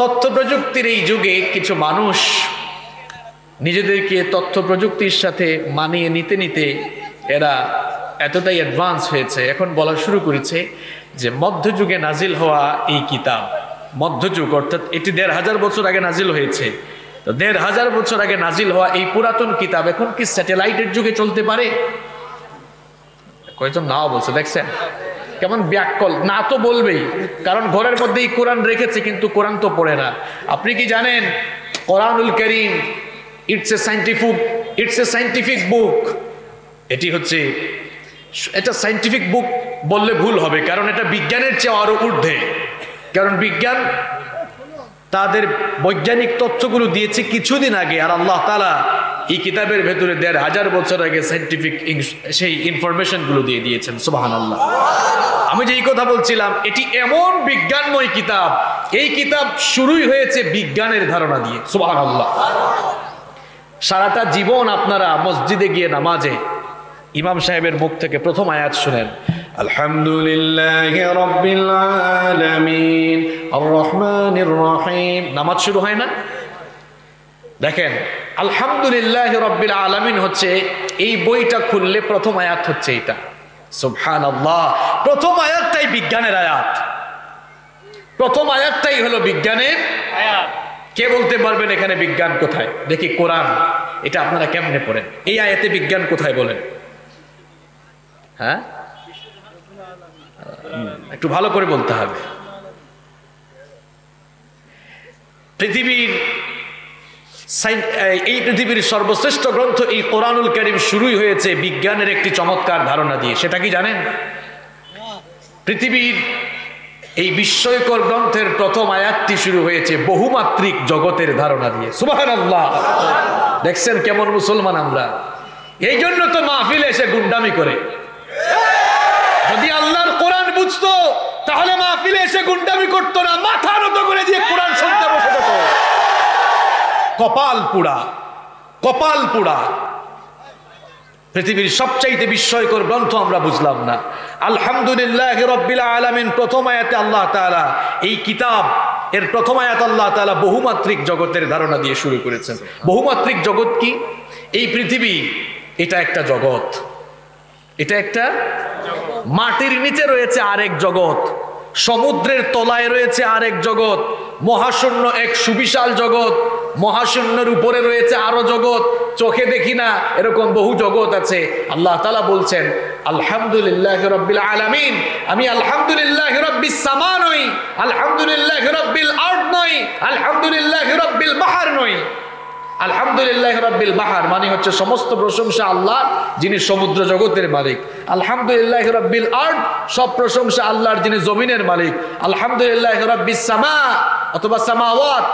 তথ্য প্রযুক্তির এই যুগে কিছু মানুষ নিজেদেরকে তথ্য প্রযুক্তির সাথে মানিয়ে নিতে নিতে এরা এতটাই অ্যাডভান্স হয়েছে, এখন বলা শুরু করেছে যে মধ্যযুগে নাজিল হওয়া এই কিতাব, মধ্যযুগ অর্থাৎ এটি ১৫০০ বছর আগে নাজিল হয়েছে, তো ১৫০০ বছর আগে নাজিল হওয়া এই পুরাতন কিতাব এখন কি স্যাটেলাইটের যুগে চলতে পারে? কয়েকজন নাও বলছে, দেখছেন কেমন ব্যাককল, না তো বলবেই, কারণ ঘরের মধ্যেই কোরআন রেখেছে কিন্তু কোরআন তো পড়ে না। আপনি কি জানেন কোরআনুল কারীম ইটস এ সায়েন্টিফিক বুক। এটি হচ্ছে, এটা সায়েন্টিফিক বুক বললে ভুল হবে, কারণ এটা বিজ্ঞানের চেয়ে আরো ঊর্ধ্বে। কারণ বিজ্ঞান তাদের বৈজ্ঞানিক তথ্যগুলো দিয়েছে কিছুদিন আগে, আর আল্লাহ তাআলা এই কিতাবের ভেতরে ১৫০০ বছর আগে সায়েন্টিফিক সেই ইনফরমেশন গুলো দিয়ে দিয়েছেন। সুবহানাল্লাহ। আমি যে এই কথা বলছিলাম, এটি এমন বিজ্ঞানময় কিতাব, এই কিতাব শুরুই হয়েছে বিজ্ঞানের ধারণা দিয়ে। সুবহানাল্লাহ। সারাটা জীবন আপনারা মসজিদে গিয়ে নামাজে ইমাম সাহেবের মুখ থেকে প্রথম আয়াত শুনেন, আলহামদুলিল্লাহি রাব্বিল আলামিন আর রহমানির রহিম, নামাজ শুরু হয় না? দেখেন, আলহামদুলিল্লাহি রাব্বিল আলামিন হচ্ছে এই বইটা খুললে প্রথম আয়াত হচ্ছে এটা। সুবহানাল্লাহ। প্রথম আয়াতটাই বিজ্ঞানের আয়াত, প্রথম আয়াতটাই হলো বিজ্ঞানের আয়াত। কে বলতে পারবেন এখানে বিজ্ঞান কোথায়? দেখি কোরআন, এটা আপনারা কেমনে পড়েন? এই আয়াতে বিজ্ঞান কোথায় বলেন? হ্যাঁ, একটু ভালো করে বলতে হবে। এই পৃথিবীর সর্বশ্রেষ্ঠ গ্রন্থ এই কোরআনুল কারীম শুরুই হয়েছে বিজ্ঞানের একটি চমৎকার ধারণা দিয়ে। সেটা কি জানেন? পৃথিবীর এই বিস্ময়কর গ্রন্থের প্রথম আয়াতটি শুরু হয়েছে বহুমাত্রিক জগতের ধারণা দিয়ে। সুবহানাল্লাহ। দেখছেন কেমন মুসলমান আমরা? এই জন্য তো মাহফিলে এসে গুন্ডামি করে। যদি আল্লাহর কোরআন বুঝতো তাহলে মাহফিলে এসে গুন্ডামি করতো না, মাথা নত করে দিয়ে কোরআন শুনতে বসে যেত। কপাল পুড়া, কপাল পুড়া। পৃথিবীর সবচাইতে বিস্ময়কর গ্রন্থ আমরা বুঝলাম না। আলহামদুলিল্লাহি রাব্বিল আলামিন প্রথম আয়াতে আল্লাহ তাআলা এই কিতাব এর প্রথম আয়াত আল্লাহ তাআলা বহুমাত্রিক জগতের ধারণা দিয়ে শুরু করেছেন। বহুমাত্রিক জগৎ কি? এই পৃথিবী এটা একটা জগৎ, এটা একটা মাটির নিচে রয়েছে আরেক জগৎ, সমুদ্রের তলায় রয়েছে আরেক জগৎ, মহাশূন্য এক সুবিশাল জগৎ, মহাশূন্যের উপরে রয়েছে আরো জগৎ, চোখে দেখি না এরকম বহু জগৎ আছে। আল্লাহ তাআলা বলছেন আলহামদুলিল্লাহি রাব্বিল আলামিন, আমি আলহামদুলিল্লাহি রাব্বিস সামা নই, আলহামদুলিল্লাহি রাব্বিল আরদ নই, আলহামদুলিল্লাহি রাব্বিল বাহর নই। আলহামদুলিল্লাহ রাব্বিল বাহার মানে হচ্ছে সমস্ত প্রশংসা আল্লাহ, যিনি সমুদ্র জগতের মালিক। আলহামদুলিল্লাহ রাব্বিল আরদ, সব প্রশংসা আল্লাহর, যিনি জমিনের মালিক। আলহামদুলিল্লাহ রাব্বিস সামা অথবা সামাওয়াত,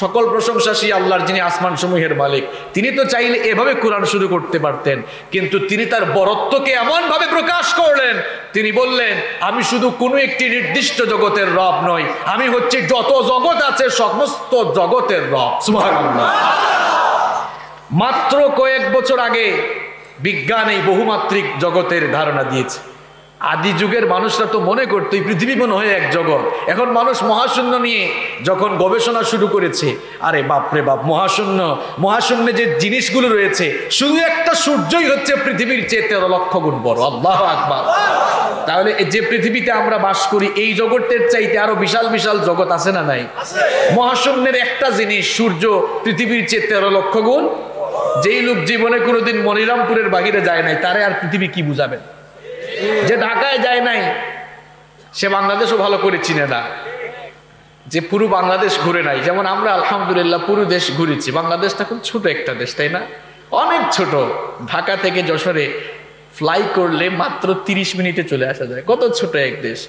সকল প্রশংসা সেই আল্লাহর, যিনি আসমান সমূহের মালিক। তিনি তো চাইলে এভাবে কোরআন শুরু করতে পারতেন, কিন্তু তিনি তার বরত্বকে এমন ভাবে প্রকাশ করলেন, তিনি বললেন আমি শুধু কোনো একটি নির্দিষ্ট জগতের রব নই, আমি হচ্ছে যত জগৎ আছে সমস্ত জগতের রব। সুবহানাল্লাহ। মাত্র কয়েক বছর আগে বিজ্ঞান এই বহুমাত্রিক জগতের ধারণা দিয়েছে। আদি যুগের মানুষরা তো মনে করতো এই পৃথিবী মনে হয় এক জগৎ। এখন মানুষ মহাশূন্য নিয়ে যখন গবেষণা শুরু করেছে, আরে বাপরে বাপ, মহাশূন্যে যে জিনিসগুলো রয়েছে, শুধু একটা সূর্যই হচ্ছে পৃথিবীর চেয়ে 13 লক্ষ গুণ বড়। আল্লাহু আকবার। তাহলে যে পৃথিবীতে আমরা বাস করি এই জগতের চাইতে আরো বিশাল বিশাল জগৎ আছে না নাই? মহাশূন্যের একটা জিনিস সূর্য পৃথিবীর চেয়ে 13 লক্ষ গুণ। যেই লোক জীবনে কোনোদিন মনিরামপুরের বাহিরে যায় নাই, তারে আর পৃথিবী কি বুঝাবেন? যে ঢাকায় যায় নাই সে বাংলাদেশও ভালো করে চিনে না। যে পুরো বাংলাদেশ ঘুরে নাই, যেমন আমরা আলহামদুলিল্লাহ পুরো দেশ ঘুরেছি। বাংলাদেশটা খুব ছোট একটা দেশ, তাই না? অনেক ছোট। ঢাকা থেকে যশোরে ফ্লাই করলে মাত্র 30 মিনিটে চলে আসা যায়। কত ছোট এক দেশ।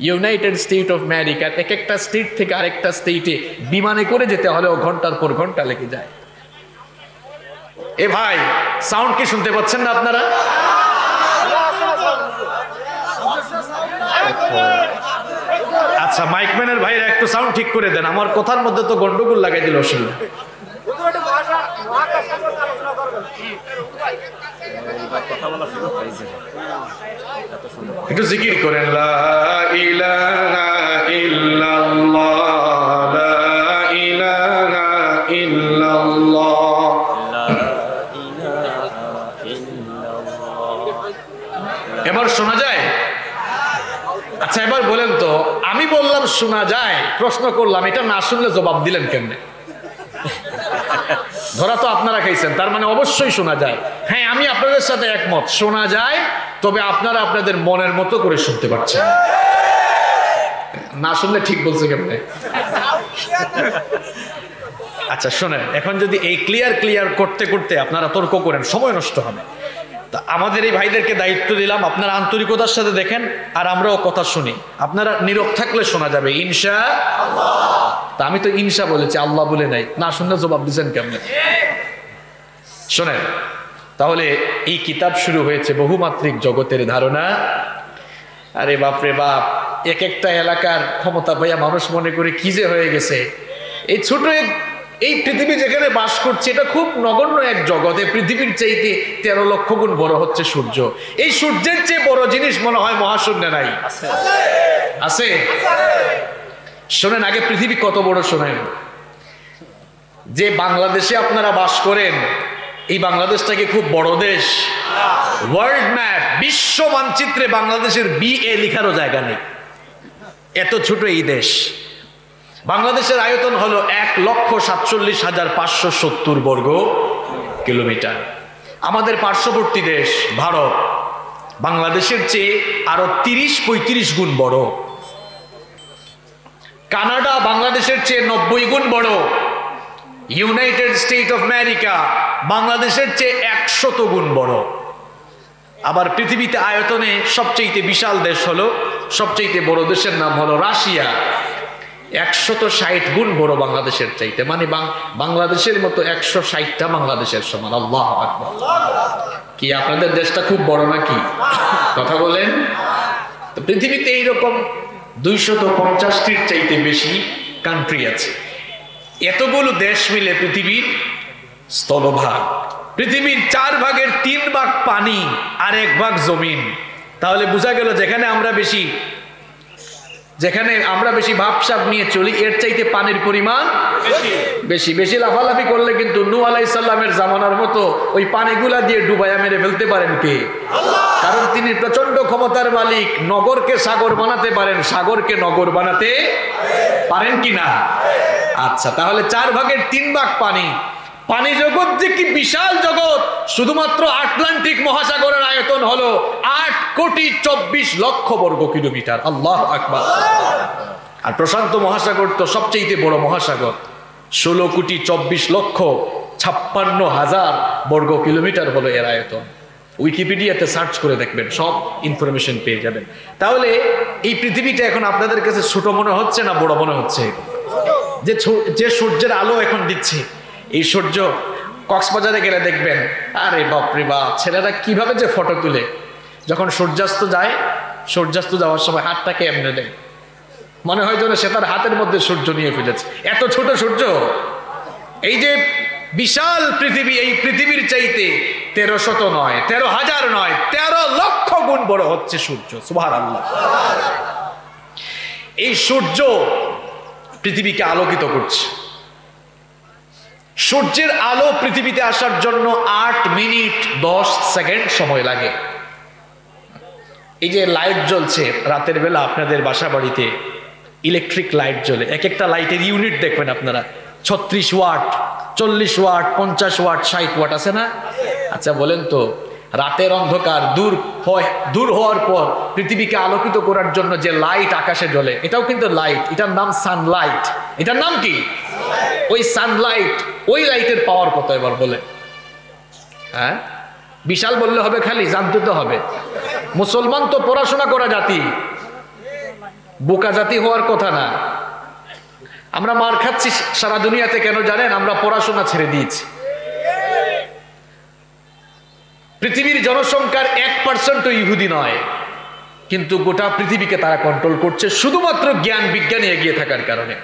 ইউনাইটেড স্টেট অফ আমেরিকার এক একটা স্টেট থেকে আরেকটা স্টেটে বিমানে করে যেতে হলেও ঘন্টার পর ঘন্টা লেগে যায়। এ ভাই, সাউন্ড কি শুনতে পাচ্ছেন না আপনারা? আচ্ছা, মাইকম্যানের ভাইরা একটু সাউন্ড ঠিক করে দেন, আমার কথার মধ্যে তো গন্ডগোল লাগাই দিল। অসুবিধা একটু জিকির করেন, লা ইলাহা ইল্লাল্লাহ, লা ইলাহা ইল্লাল্লাহ। শোনা যায়, প্রশ্ন করলাম, এটা না শুনলে জবাব দিলেন কেমনে? ধরা তো আপনারা খাইছেন, তার মানে অবশ্যই শোনা যায়। হ্যাঁ, আমি আপনাদের সাথে একমত, শোনা যায়, তবে আপনারা আপনাদের মনের মতো করে শুনতে পারছেন। না শুনলে ঠিক বলছে কেমনে? আচ্ছা শোনেন, এখন যদি এই ক্লিয়ার করতে করতে আপনারা তর্ক করেন, সময় নষ্ট হবে। তা আমাদের এই ভাইদেরকে দায়িত্ব দিলাম, আপনারা আন্তরিকতার সাথে দেখেন আর আমরাও কথা শুনি। আপনারা নীরব থাকলে শোনা যাবে ইনশাআল্লাহ। তা আমি তো ইনশা বলেছি, আল্লাহ বলে নাই। না শুনলে জবাব দিচ্ছেন কেমনে? শোনেন, তাহলে এই কিতাব শুরু হয়েছে বহুমাত্রিক জগতের ধারণা। আরে বাপরে বাপ, এক একটা এলাকার ক্ষমতা পাইয়া মানুষ মনে করে কি যে হয়ে গেছে। এই ছোট এই পৃথিবী যেখানে বাস করছে, এটা খুব নগণ্য এক জগতে। পৃথিবীর চাইতে 13 লক্ষ গুণ বড় হচ্ছে সূর্য। এই সূর্যের চেয়ে বড় জিনিস মনে হয় মহাশূন্যে নাই, আছে? শোনেন, আগে পৃথিবী কত বড় শোনেন। যে বাংলাদেশে আপনারা বাস করেন, এই বাংলাদেশটাকে খুব বড় দেশ। ওয়ার্ল্ড ম্যাপ, বিশ্ব মানচিত্রে বাংলাদেশের BA লেখারও জায়গা নেই, এত ছোট এই দেশ। বাংলাদেশের আয়তন হলো 1,47,570 বর্গ কিলোমিটার। আমাদের পার্শ্ববর্তী দেশ ভারত বাংলাদেশের চেয়ে আরো 30-35 গুণ বড়। কানাডা বাংলাদেশের চেয়ে 90 গুণ বড়। ইউনাইটেড স্টেট অফ আমেরিকা বাংলাদেশের চেয়ে 100 গুণ বড়। আবার পৃথিবীতে আয়তনে সবচেয়ে বিশাল দেশ হলো, সবচেয়ে বড় দেশের নাম হলো রাশিয়া, 160 গুণ বড় বাংলাদেশের চাইতে। মানে বাংলাদেশের মতো 160টা বাংলাদেশের সমান। আল্লাহু আকবার। কি আপনাদের দেশটা খুব বড় নাকি? কথা বলেন। তো পৃথিবীতে এইরকম 250টির চাইতে বেশি কান্ট্রি আছে। এতগুলো দেশ মিলে পৃথিবীর স্থলভাগ। পৃথিবীর 4 ভাগের 3 ভাগ পানি আর 1 ভাগ জমিন। তাহলে বোঝা গেল যেখানে আমরা বেশি ভাবসাব নিয়ে চলি, এর চাইতে পানির পরিমাণ বেশি। বেশি লাফালাফি করলে কিন্তু নূহ আলাইহিস সালামের জামানার মতো ওই পানিগুলা দিয়ে ডুবাইয়া মেরে ফেলতে পারেন কে? কারণ তিনি প্রচন্ড ক্ষমতার মালিক। নগরকে সাগর বানাতে পারেন, সাগরকে নগর বানাতে পারেন কি না? আচ্ছা, তাহলে 4 ভাগের 3 ভাগ পানি। পানি জগৎ যে কি বিশাল জগৎ! শুধুমাত্র আটলান্টিক মহাসাগরের আয়তন হলো 8,24,00,000 বর্গ কিলোমিটার। আল্লাহু আকবার। আর প্রশান্ত মহাসাগর তো সবচেয়ে বড় মহাসাগর, 16,24,56,000 বর্গ কিলোমিটার হলো এর আয়তন। উইকিপিডিয়াতে সার্চ করে দেখবেন, সব ইনফরমেশন পেয়ে যাবেন। তাহলে এই পৃথিবীটা এখন আপনাদের কাছে ছোট মনে হচ্ছে না বড় মনে হচ্ছে? যে সূর্যের আলো এখন দিচ্ছে, এই সূর্য কক্সবাজারে গেলে দেখবেন, আরে বাপরে বাপ, ছেলেরা কিভাবে যে ফটো তুলে। যখন সূর্যাস্ত যায়, সূর্যাস্ত যাওয়ার সময় হাতটাকে এমনি দেয়, মনে হয় যেন সে তার হাতের মধ্যে সূর্য নিয়ে ফেলেছে। এত ছোট সূর্য। এই যে বিশাল পৃথিবী, এই পৃথিবীর চাইতে 1300 নয়, 13,000 নয়, 13 লক্ষ গুণ বড় হচ্ছে সূর্য। সুবহানাল্লাহ। এই সূর্য পৃথিবীকে আলোকিত করছে। সূর্যের আলো পৃথিবীতে আসার জন্য 8 মিনিট 10 সেকেন্ড সময় লাগে। এই যে লাইট জ্বলছে রাতের বেলা, আপনাদের বাসা বাড়িতে ইলেকট্রিক লাইট জ্বলে, এক একটা লাইটের ইউনিট দেখবেন আপনারা, 36 ওয়াট, 40 ওয়াট, 50 ওয়াট, 60 ওয়াট আছে না? আচ্ছা বলেন তো, রাতের অন্ধকার দূর হওয়ার পর পৃথিবীকে আলোকিত করার জন্য যে লাইট আকাশে জ্বলে, এটাও কিন্তু লাইট, এটার নাম সানলাইট। এটার নাম কি? ওই সানলাইট, ওই লাইটের পাওয়ার কত এবার বলে? হ্যাঁ, বিশাল বললে হবে খালি? জানতে তো হবে। মুসলমান তো পড়াশোনা করা জাতি, বোকা জাতি হওয়ার কথা না। আমরা মার খাচ্ছি সারা দুনিয়াতে কেন জানেন? আমরা পড়াশোনা ছেড়ে দিয়েছি। পৃথিবীর জনসংখ্যার 1% ইহুদি নয়, কিন্তু গোটা পৃথিবীকে তারা কন্ট্রোল করছে শুধুমাত্র জ্ঞান বিজ্ঞানে এগিয়ে থাকার কারণে।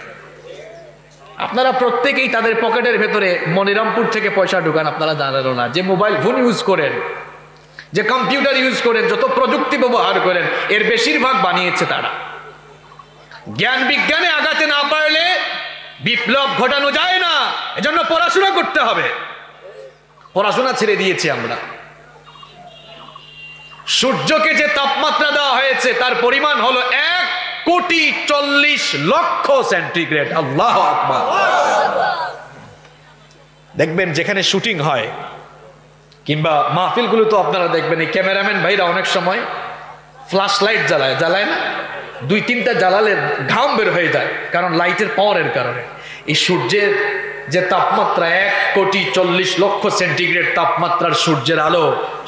আপনারা প্রত্যেকেই তাদের পকেটের ভেতরে মনিরামপুর থেকে পয়সা ঢুকান, আপনারা জানেন না। যে মোবাইল ফোন ইউজ করেন, যে কম্পিউটার ইউজ করেন, যত প্রযুক্তি ব্যবহার করেন, এর বেশিরভাগ বানিয়েছে তারা। জ্ঞান বিজ্ঞানে আগাতে না পারলে বিপ্লব ঘটানো যায় না, এজন্য পড়াশোনা করতে হবে। পড়াশোনা ছেড়ে দিয়েছি আমরা। সূর্যকে যে তাপমাত্রা দেওয়া হয়েছে তার পরিমাণ হলো 1 1,40,00,000 সেন্টিগ্রেড। আল্লাহু আকবার। দেখবেন যেখানে শুটিং হয় কিংবা মাহফিলগুলো তো আপনারা দেখবেন এই ক্যামেরাম্যান ভাইরা অনেক সময় ফ্ল্যাশ লাইট জ্বালায় না, 2-3টা জ্বালালে ঘাম বের হয়ে যায়, কারণ লাইটের পাওয়ারের কারণে। এই সূর্যের যে তাপমাত্রা 1,40,00,000 সেন্টিগ্রেড তাপমাত্রার সূর্যের আলো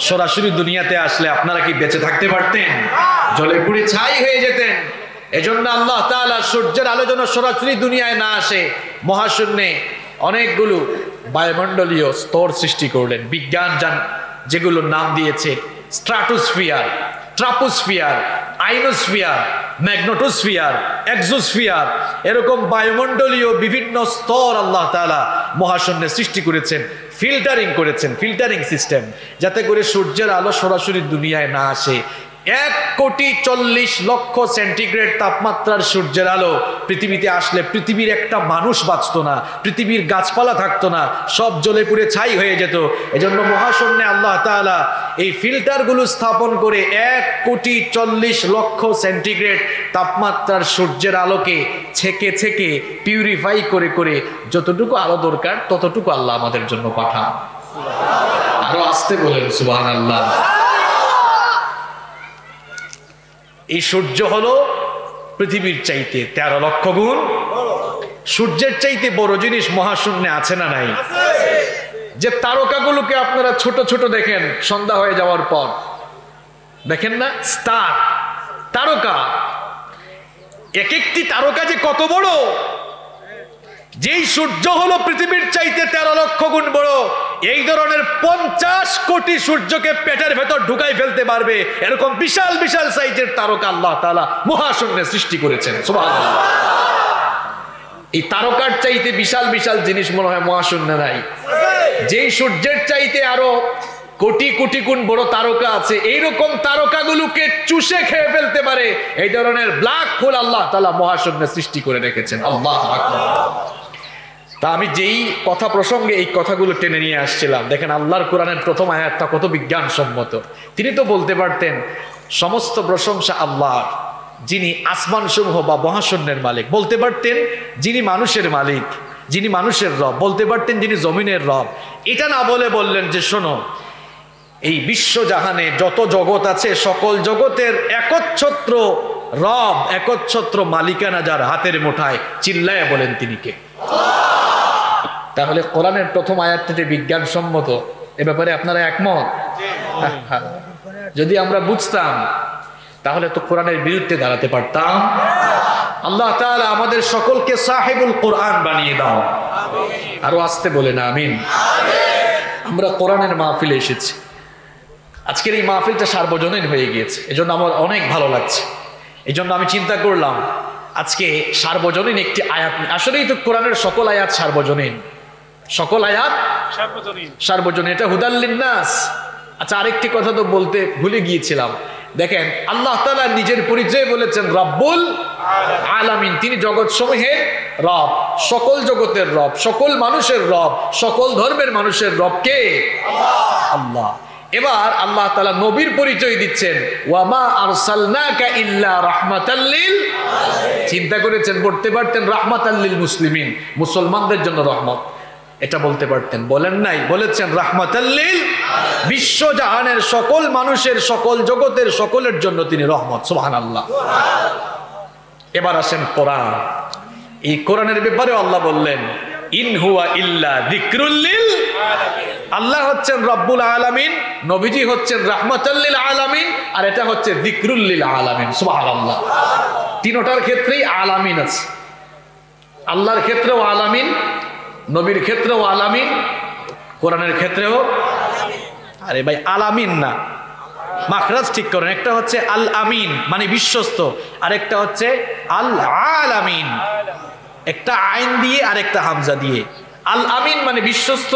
সরাসরি দুনিয়াতে আসলে আপনারা কি বেঁচে থাকতে পারতেন? জ্বলে পুড়ে ছাই হয়ে যেতেন। এজন্য আল্লাহ তাআলা সূর্যের আলো যেন সরাসরি দুনিয়ায় না আসে, মহাশূন্যে অনেকগুলো বায়ুমণ্ডলীয় স্তর সৃষ্টি করলেন। বিজ্ঞান যেগুলোর নাম দিয়েছে স্ট্রাটোস্ফিয়ার, ট্রাপোস্ফিয়ার, আইনোস্ফিয়ার, ম্যাগনেটোস্ফিয়ার, এক্সোস্ফিয়ার, এরকম বায়ুমণ্ডলীয় বিভিন্ন স্তর আল্লাহ তাআলা মহাশূন্যে সৃষ্টি করেছেন, ফিল্টারিং সিস্টেম, যাতে করে সূর্যের আলো সরাসরি দুনিয়ায় না আসে। 1,40,00,000 সেন্টিগ্রেড তাপমাত্রার সূর্যের আলো পৃথিবীতে আসলে পৃথিবীর একটা মানুষ বাঁচত না, পৃথিবীর গাছপালা থাকতো না, সব জ্বলে পুড়ে ছাই হয়ে যেত। এজন্য মহাশূন্যে আল্লাহ তাআলা এই ফিল্টারগুলো স্থাপন করে 1,40,00,000 সেন্টিগ্রেড তাপমাত্রার সূর্যের আলোকে ছেকে পিউরিফাই করে যতটুকু আলো দরকার ততটুকু আল্লাহ আমাদের জন্য পাঠান। আরো আসতে বলেন সুবহানাল্লাহ। এই সূর্য হলো পৃথিবীর চাইতে 13 লক্ষ গুণ। সূর্যের চাইতে বড় জিনিস মহাশূন্যে আছে না নাই? যে তারকাগুলোকে আপনারা ছোট ছোট দেখেন সন্ধ্যা হয়ে যাওয়ার পর, দেখেন না স্টার, তারকা, এক একটি তারকা যে কত বড়। যেই সূর্য হলো পৃথিবীর চাইতে 13 লক্ষ গুণ বড়, এই ধরনের 50 কোটি সূর্যকে পেটের ভেতর ঢুকাই ফেলতে পারবে এরকম বিশাল বিশাল সাইজের তারকা আল্লাহ তাআলা মহাশূন্যে সৃষ্টি করেছেন। সুবহানাল্লাহ। এই তারকার চাইতে বিশাল বিশাল জিনিস মনে হয় মহাশূন্যে নাই। যেই সূর্যের চাইতে আরো কোটি কোটি গুণ বড় তারকা আছে, এইরকম তারকাগুলোকে চুষে খেয়ে ফেলতে পারে এই ধরনের ব্ল্যাক হোল আল্লাহ তাআলা মহাশূন্যে সৃষ্টি করে রেখেছেন। আল্লাহু আকবার। তা আমি যেই কথা প্রসঙ্গে এই কথাগুলো টেনে নিয়ে আসছিলাম, দেখেন আল্লাহর কোরআনের প্রথম আয়াতটা কত বিজ্ঞানসম্মত। তিনি তো বলতে পারতেন সমস্ত প্রশংসা আল্লাহর, যিনি আসমান সমূহ বা মহাশূন্যের মালিক, বলতে পারতেন যিনি মানুষের মালিক, যিনি মানুষের রব, বলতে পারতেন যিনি জমিনের রব। এটা না বলে বললেন যে শোনো, এই বিশ্বজাহানে যত জগৎ আছে সকল জগতের একচ্ছত্র রব, একচ্ছত্র মালিকানা যার হাতের মুঠায়, চিল্লায় বলেন তিনি কে? তাহলে কোরআনের প্রথম আয়াতটা যে বিজ্ঞানসম্মত, এ ব্যাপারে আপনারা একমত? যদি আমরা বুঝতাম তাহলে তো কোরআনের বিরুদ্ধে দাঁড়াতে পারতাম। আল্লাহ তাআলা আমাদের সকলকে সাহিবুল কোরআন বানিয়ে দাও। আরো আসতে বলেন আমিন। আমরা কোরআনের মাহফিলে এসেছি। আজকের এই মাহফিলটা সার্বজনীন হয়ে গিয়েছে, এজন্য আমার অনেক ভালো লাগছে। এজন্য আমি চিন্তা করলাম আজকে সার্বজনীন একটি আয়াত, আসলেই তো কোরআনের সকল আয়াত সার্বজনীন, সকল আয়াত সার্বজনীন, এটা হুদাল লিন্নাস। আচ্ছা, আরেকটি কথা তো বলতে ভুলে গিয়েছিলাম। দেখেন আল্লাহ তাআলা নিজের পরিচয় বলেছেন রব্বুল আলামিন, তিনি জগৎ সমূহের রব, সকল জগতের রব, সকল মানুষের রব, সকল ধর্মের মানুষের রব কে? আল্লাহ। এবার আল্লাহ তাআলা নবীর পরিচয় দিচ্ছেন, ওয়ামা আরসালনাকা ইল্লা রাহমাতাল লিল আলামিন। চিন্তা করেছেন, বলতে পারতেন রাহমাতাল লিল মুসলিমিন, মুসলমানদের জন্য রহমত, এটা বলতে পারতেন, বলেন নাই, বলেছেন রাহমাতাল লিল আলামিন, বিশ্বজাহানের সকল মানুষের, সকল জগতের সকলের জন্য তিনি রহমত। সুবহানাল্লাহ। এবার আসেন কোরআন। এই কোরআনের ব্যাপারে আল্লাহ বললেন ইন হুয়া ইল্লা যিকরুল লিল আলামিন। আল্লাহ হচ্ছেন রব্বুল আলামিন, নবীজি হচ্ছেন রাহমাতাল লিল আলামিন, আর এটা হচ্ছে যিকরুল লিল আলামিন। সুবহানাল্লাহ। তিনটার ক্ষেত্রেই আলামিন আছে, আল্লাহর ক্ষেত্রেও আলামিন, নবীর ক্ষেত্রেও আলামিন, কোরআনের ক্ষেত্রেও। আরে ভাই, আলামিন না, মাখরাজ ঠিক করেন। একটা হচ্ছে আল আমিন মানে বিশ্বস্ত, আর একটা হচ্ছে আল আলামিন, একটা আইন দিয়ে আর একটা হামজা দিয়ে। আল আমিন মানে বিশ্বস্ত,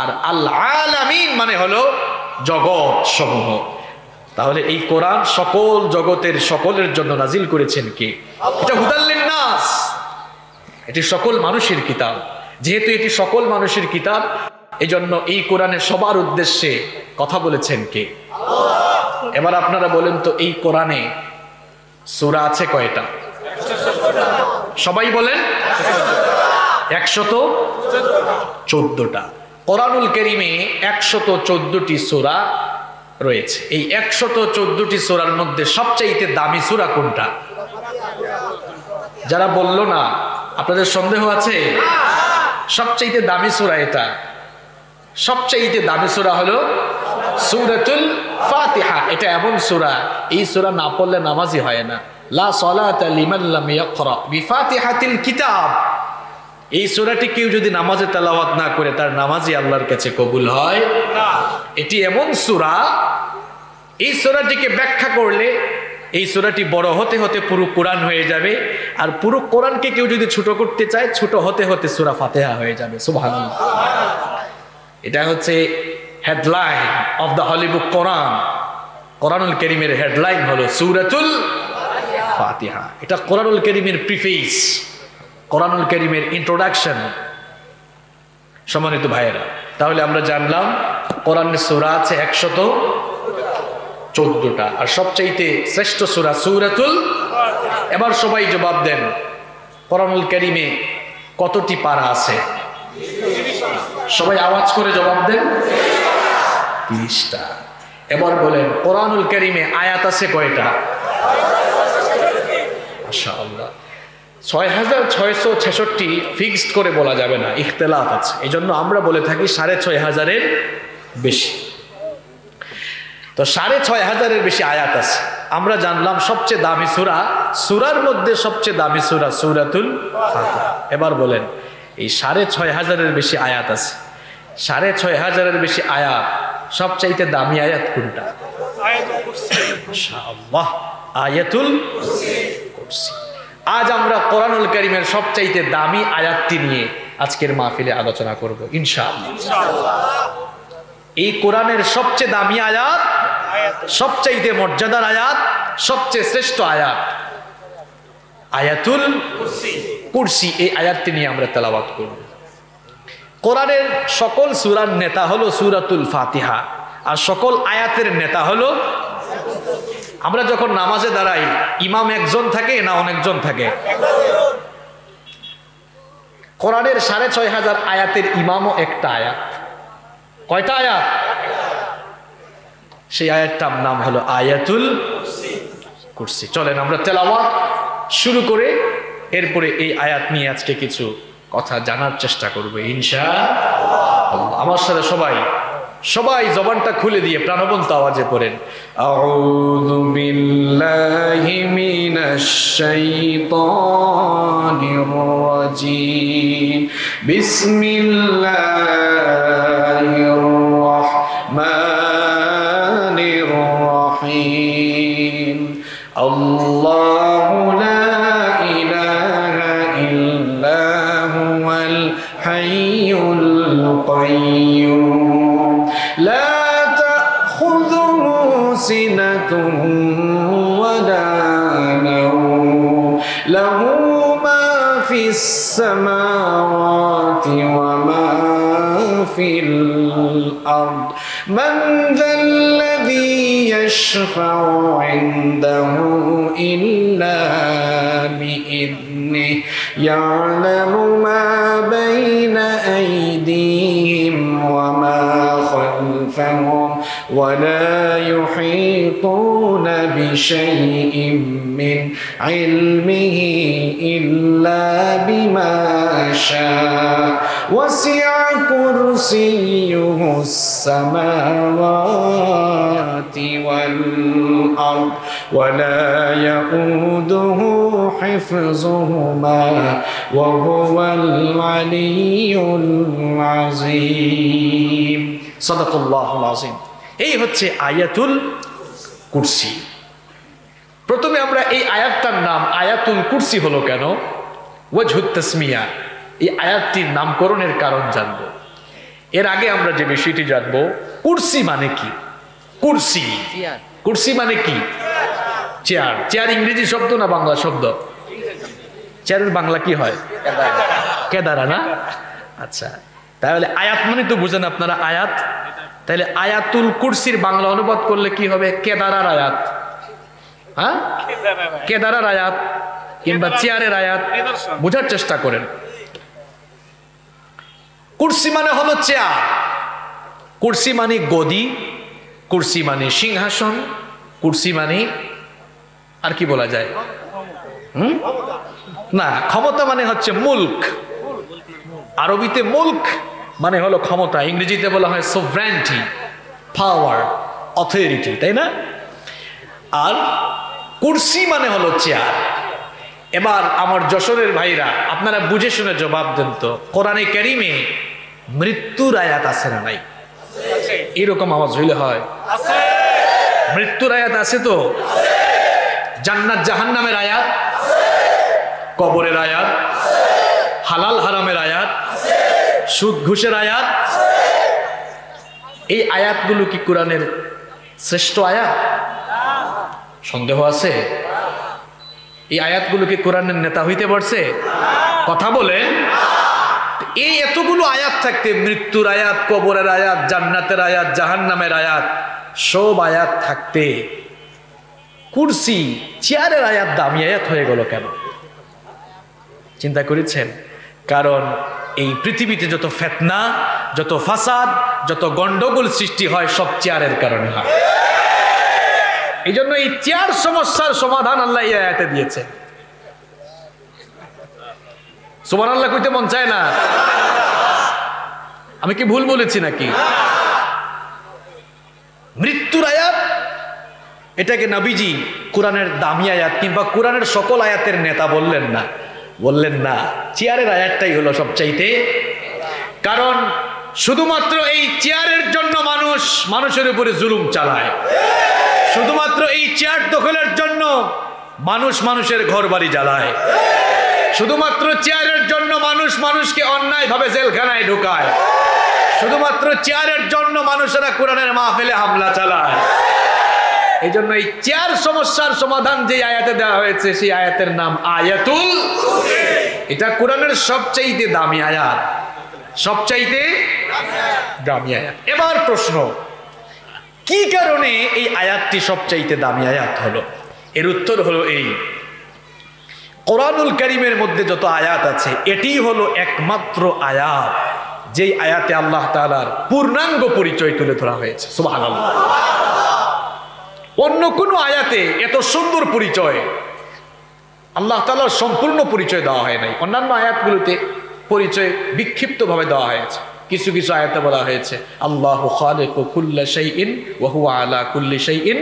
আর আল আলামিন মানে হলো জগৎ সমূহ। তাহলে এই কোরআন সকল জগতের সকলের জন্য নাজিল করেছেন কে? এটা হুদাল লিন্নাস, এটি সকল মানুষের কিতাব। যেহেতু এটি সকল মানুষের কিতাব, এজন্য এই কোরআনে সবার উদ্দেশ্যে কথা বলেছেন কে? এবার আপনারা বলেন তো, এই কোরআনে সূরা আছে কয়টা? সবাই বলেন। 114টা। কোরআনুল কারীমে 114টি সূরা রয়েছে। এই 114টি সূরার মধ্যে সবচেয়ে দামি সূরা কোনটা? যারা বলল না, আপনাদের সন্দেহ আছে? সবচেয়ে দামি সূরা এটা। সবচেয়ে দামি সূরা হলো সূরাতুল ফাতিহা। এটা এমন সূরা, এই সূরা না পড়লে নামাজই হয় না। লা সালাতা লিমান লাম ইয়াকরা বিফাতিহাতিল কিতাব। এই সূরাটি কেউ যদি নামাজে তেলাওয়াত না করে তার নামাজই আল্লাহর কাছে কবুল হয় না। এটি এমন সূরা, এই সূরাটিকে ব্যাখ্যা করলে এই সূরাটি বড় হতে হতে পুরো কোরআন হয়ে যাবে। আর পুরো কোরআনকে কেউ যদি ছোট করতে চায়, ছোট হতে হতে সূরা ফাতিহা হয়ে যাবে। সুবহানাল্লাহ। এটা হচ্ছে হেডলাইন অফ দ্য হলি বুক কোরআন। কোরআনুল কারীমের হেডলাইন হলো সূরাতুল ফাতিহা। এটা কোরআনুল কারীমের প্রিফেস, কোরআনুল কারীমের ইন্ট্রোডাকশন। সম্মানিত ভাইয়েরা, তাহলে আমরা জানলাম কোরআনের সূরা আছে 114টা, আর সবচাইতে শ্রেষ্ঠ সূরা সূরাতুল। এবার সবাই জবাব দেন, কোরআনুল কারীমে কতটি পারা আছে? সবাই আওয়াজ করে জবাব দেন। 30টা। এবার বলেন, কোরআনুল কারীমে আয়াত আছে কয়টা? মাশাআল্লাহ। 6666 ফিক্সড করে বলা যাবে না, ইখতিলাফ আছে। এই জন্য আমরা বলে থাকি 6500-এর বেশি। তো 6500-এর বেশি আয়াত আছে। আমরা জানলাম সবচেয়ে দামি সূরা, সূরার মধ্যে সবচেয়ে দামি সূরা সূরাতুল ফাতিহা। এবার বলেন, এই 6500-এর বেশি আয়াত আছে, 6500-এর বেশি আয়াত, সবচাইতে দামি আয়াত কোনটা? মাশাআল্লাহ, আয়াতুল কুরসি। আজ আমরা কোরআনুল কারীমের সবচাইতে দামি আয়াতটি নিয়ে আজকের মাহফিলে আলোচনা করব ইনশাআল্লাহ। এই কোরআনের সবচেয়ে দামি আয়াত, সবচাইতে মর্যাদার আয়াত, সবচেয়ে শ্রেষ্ঠ আয়াত আয়াতুল কুরসি। এই আয়াতটি নিয়ে আমরা তেলাওয়াত করব। কোরআনের সকল সূরার নেতা হলো সূরাতুল ফাতিহা, আর সকল আয়াতের নেতা হলো। আমরা যখন নামাজে দাঁড়াই, ইমাম একজন থাকে না অনেকজন থাকে? কোরআনের 6500 আয়াতের ইমামও একটা আয়াত। কয়টা আয়াত? সেই আয়াতটার নাম হলো আয়াতুল কুরসি। চলেন আমরা তেলাওয়াত শুরু করে এরপরে এই আয়াত নিয়ে আজকে কিছু কথা জানার চেষ্টা করব ইনশাআল্লাহ। আমার সাথে সবাই জবানটা খুলে দিয়ে প্রাণবন্ত আওয়াজে পড়েন, আউযু বিল্লাহি মিনাশ শাইতানির রাজীম, বিসমিল্লাহির রাহমানির রাহিম। আল্লাহু লা ইলাহা ইল্লা হুয়াল হাইয়ুল কাইয়্যুম لا تأخذه سنة ولا نوم له ما في السماوات وما في الأرض من ذا الذي يشفع عنده إلا بإذنه يعلم ما بين أيديهم وما خلفهم ولا يحيطون بشيء من علمه إلا بما شاء وسع كرسيه السماوات والأرض ولا يؤوده حفظهما وهو العلي العظيم সাদাকাল্লাহুল আযীম। এই হচ্ছে আয়াতুল কুরসি। প্রথমে আমরা এই আয়াতটার নাম আয়াতুল কুরসি হলো কেন, ওয়াজহুত তাসমিয়া, এই আয়াতটির নামকরণের কারণ জানবো। এর আগে আমরা যে বিষয়টি জানবো, কুরসি মানে কি। কুরসি, কুরসি মানে কি? চেয়ার। চেয়ার ইংরেজি শব্দ না বাংলা শব্দ? চেয়ারের বাংলা কি হয়? কেদারা না? আচ্ছা, তাহলে আয়াত মানে তো বুঝেন আপনারা, আয়াত। তাহলে আয়াতুল কুরসির বাংলা অনুবাদ করলে কি হবে? কেদারার আয়াত। হ্যাঁ, কেদারার আয়াত কিংবা চেয়ারের আয়াত বোঝার চেষ্টা করেন। কুরসি মানে হলো চেয়ার, কুরসি মানে গদি, কুরসি মানে সিংহাসন, কুরসি মানে আর কি বলা যায়? না, ক্ষমতা মানে হচ্ছে মুলক। আরবিতে মুলক মানে হলো ক্ষমতা, ইংরেজিতে বলা হয় সোভরেনিটি, পাওয়ার, অথরিটি, তাই না? আর কুরসি মানে হলো চেয়ার। এবার আমার যশোরের ভাইরা, আপনারা বুঝে শুনে জবাব দেন তো, কোরআনে কারিমে মৃত্যুর আয়াত আছে না নাই? এরকম আওয়াজ হইলে হয়। মৃত্যুর আয়াত আছে তো? জান্নাত জাহান্নামের আয়াত, কবরের আয়াত, হালাল হারামের আয়াত, সুদ ঘুষের আয়াত। এই আয়াতগুলো কি কোরআনের শ্রেষ্ঠ আয়াত? সন্দেহ আছে? এই আয়াতগুলো কি কোরআনের নেতা হইতে পারছে? কথা বলেন। এই এতগুলো আয়াত থাকতে, মৃত্যুর আয়াত, কবরের আয়াত, জান্নাতের আয়াত, জাহান্নামের আয়াত, সব আয়াত থাকতে কুরসি, চেয়ারের আয়াত দামি আয়াত হয়ে গেল কেন? চিন্তা করেছেন? কারণ এই পৃথিবীতে যত ফিতনা, যত ফাসাদ, যত গন্ডগোল সৃষ্টি হয় সব চেয়ারের কারণে হয়। এই জন্য এই চেয়ার সমস্যার সমাধান আল্লাহ এই আয়াতে দিয়েছে। সুবহানাল্লাহ কইতে মন চায় না? আমি কি ভুল বলেছি নাকি? মৃত্যুর আয়াত, এটাকে নবীজি কোরআনের দামি আয়াত কিংবা কোরআনের সকল আয়াতের নেতা বললেন না। বললেন না, চেয়ারের আয়াতটাই হলো সবচাইতে। কারণ শুধুমাত্র এই চেয়ারের জন্য মানুষ মানুষের উপরে জুলুম চালায়। শুধুমাত্র এই চেয়ার দখলের জন্য মানুষ মানুষের ঘর বাড়ি জ্বালায়। শুধুমাত্র চেয়ারের জন্য মানুষ মানুষকে অন্যায়ভাবে জেলখানায় ঢুকায়। শুধুমাত্র চেয়ারের জন্য মানুষেরা কোরআনের মাহফিলে হামলা চালায়। এই জন্য এই চেয়ার সমস্যার সমাধান যে আয়াতে দেওয়া হয়েছে, সেই আয়াতের নাম আয়াতুল কুরসি। এটা কোরআনের সবচাইতে দামি আয়াত, সবচাইতে দামি আয়াত। এবার প্রশ্ন, কি কারণে এই আয়াতটি সবচাইতে দামি আয়াত হলো? এর উত্তর হলো এই, কোরআনুল কারীমের মধ্যে যত আয়াত আছে, এটি হলো একমাত্র আয়াত যেই আয়াতে আল্লাহ তাআলার পূর্ণাঙ্গ পরিচয় তুলে ধরা হয়েছে। সুবহানাল্লাহ। অন্য কোন আয়াতে এত সুন্দর পরিচয়, আল্লাহ তাআলার সম্পূর্ণ পরিচয় দেওয়া হয় নাই। অন্যান্য আয়াতগুলোতে পরিচয় বিক্ষিপ্তভাবে দেওয়া হয়েছে। কিছু কিছু আয়াতে বলা হয়েছে আল্লাহু খালিকু কুল্লি শাইইন ওয়া হুয়া আলা কুল্লি শাইইন,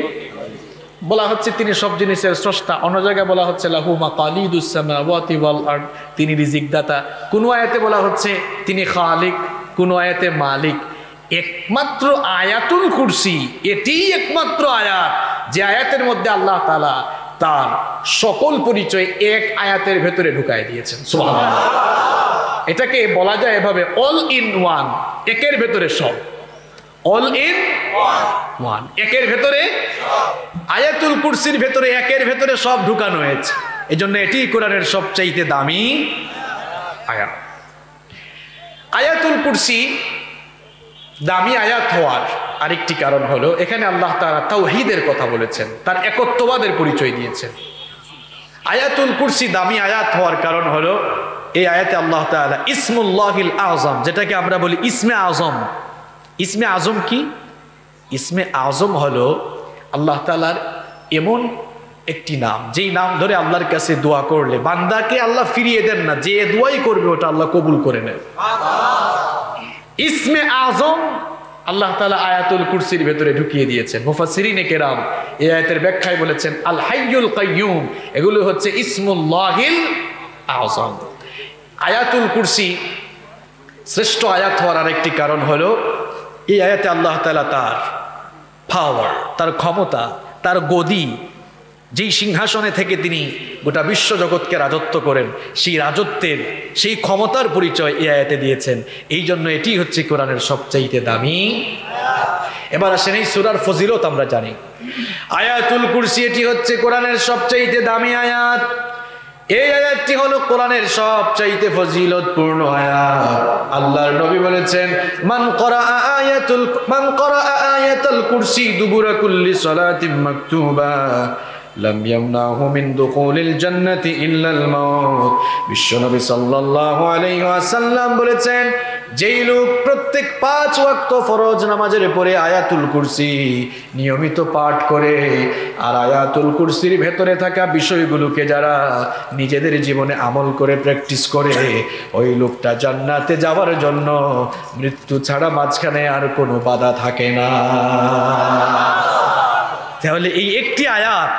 বলা হচ্ছে তিনি সব জিনিসের স্রষ্টা। অন্য জায়গায় বলা হচ্ছে লাহু মাকালিদুস সামাওয়াতি ওয়াল আরদ, তিনি রিজিক দাতা। কোন আয়াতে বলা হচ্ছে তিনি খালিক, কোন আয়াতে মালিক। একমাত্র আয়াতুল কুরসি এটিই একমাত্র আয়াত যে আয়াতের মধ্যে আল্লাহ তাআলা তার সকল পরিচয় এক আয়াতের ভেতরে ঢুকায় দিয়েছেন। সুবহানাল্লাহ। এটাকে বলা যায় এভাবে, অল ইন ওয়ান, একের ভেতরে সব। অল ইন ওয়ান, একের ভেতরে সব। আয়াতুল কুরসির ভেতরে একের ভেতরে সব ঢুকানো হয়েছে। এজন্য এটি কোরআনের সবচাইতে দামি আয়াত। আয়াতুল কুরসি দামি আয়াত হওয়ার আরেকটি কারণ হলো, এখানে আল্লাহ তাআলা তাওহীদের কথা বলেছেন, তার একত্ববাদের পরিচয় দিয়েছেন। আয়াতুল কুরসি দামি আয়াত হওয়ার কারণ হলো, এই আয়াতে আল্লাহ তাআলা ইসমুল্লাহিল আযম, যেটাকে আমরা বলি ইসমে আযম। ইসমে আযম কি? ইসমে আযম হলো আল্লাহ তাআলার এমন একটি নাম, যেই নাম ধরে আল্লাহর কাছে দোয়া করলে বান্দাকে আল্লাহ ফিরিয়ে দেন না, যে দোয়াই করবে ওটা আল্লাহ কবুল করে নেন। ইসমে আযম আল্লাহ তাআলা আয়াতুল কুরসির ভেতরে ঢুকিয়ে দিয়েছেন। মুফাসসিরিনে কেরাম এই আয়াতের ব্যাখ্যায় বলেছেন আল হাইয়ুল কাইয়ুম, এগুলো হচ্ছে ইসমুল্লাহিল আযম। আয়াতুল কুরসি শ্রেষ্ঠ আয়াত হওয়ার আরেকটি কারণ হলো, এই আয়াতে আল্লাহ তাআলা তার পাওয়ার, তার ক্ষমতা, তার গদি, যেই সিংহাসনে থেকে তিনি গোটা বিশ্ব জগৎকে রাজত্ব করেন, সেই রাজত্বের, সেই ক্ষমতার পরিচয় এই আয়াতে দিয়েছেন। এই জন্য এটি হচ্ছে কোরআনের সবচাইতে দামি। এবার আসেন এই সূরার ফজিলত আমরা জানি। আয়াতুল কুরসি এটি হচ্ছে কোরআনের সবচাইতে দামি আয়াত। এই আয়াতটি হলো কোরআনের সবচাইতে ফজিলতপূর্ণ আয়াত। আল্লাহর নবী বলেছেন মান করা আয়াতুল কুরসি দুবুরা কুল্লি সালাতিন মাকতুবা লাম ইয়ামনাহু মিন দুখুলিল জান্নাতি ইল্লাল মাউত। বিশ্বনবী সাল্লাল্লাহু আলাইহি ওয়াসাল্লাম বলেছেন, যেই লোক প্রত্যেক 5 ওয়াক্ত ফরজ নামাজের পরে আয়াতুল কুরসি নিয়মিত পাঠ করে আর আয়াতুল কুরসির ভেতরে থাকা বিষয়গুলোকে যারা নিজেদের জীবনে আমল করে প্র্যাকটিস করে, ওই লোকটা জান্নাতে যাওয়ার জন্য মৃত্যু ছাড়া মাঝখানে আর কোনো বাধা থাকে না। তাহলে এই একটি আয়াত,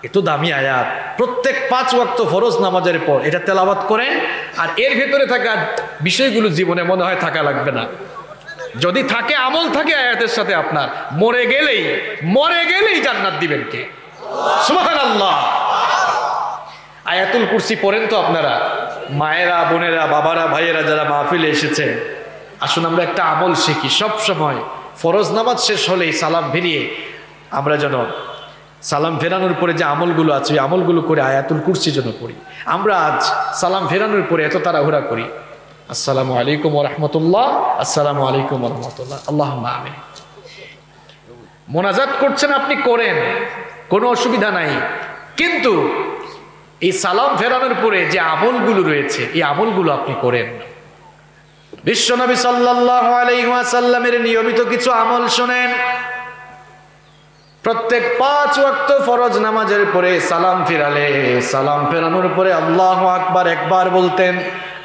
এত দামি আয়াত, প্রত্যেক 5 ওয়াক্ত ফরজ নামাজের পর এটা তেলাওয়াত করেন আর এর ভেতরে থাকা বিষয়গুলো জীবনে মনে হয় থাকা লাগবে না। যদি থাকে, আমল থাকে আয়াতের সাথে, আপনার মরে গেলেই জান্নাত দিবেন কে? সুবহানাল্লাহ। আয়াতুল কুরসি পড়েন তো আপনারা, মায়েরা, বোনেরা, বাবারা, ভাইয়েরা যারা মাহফিলে এসেছেন, আসুন আমরা একটা আমল শিখি। সব সময় ফরজ নামাজ শেষ হলেই সালাম ফিরিয়ে আমরা যেন সালাম ফেরানোর পরে যে আমলগুলো আছে ওই আমলগুলো করে আয়াতুল কুরসি যেন পড়ি। আমরা আজ সালাম ফেরানোর পরে এত তাড়াহুড়া করি, আসসালামু আলাইকুম ওয়া রাহমাতুল্লাহ, আসসালামু আলাইকুম ওয়া রাহমাতুল্লাহ, আল্লাহুম্মা আমিন। মোনাজাত করছেন আপনি, করেন, কোনো অসুবিধা নাই, কিন্তু এই সালাম ফেরানোর পরে যে আমলগুলো রয়েছে এই আমলগুলো আপনি করেন। বিশ্বনবী সাল্লাল্লাহু আলাইহি ওয়াসাল্লামের নিয়মিত কিছু আমল শুনেন। প্রত্যেক 5 ওয়াক্ত ফরজ নামাজের পরে সালাম ফিরালে, সালাম ফেরানোর পরে আল্লাহু আকবার একবার বলতেন,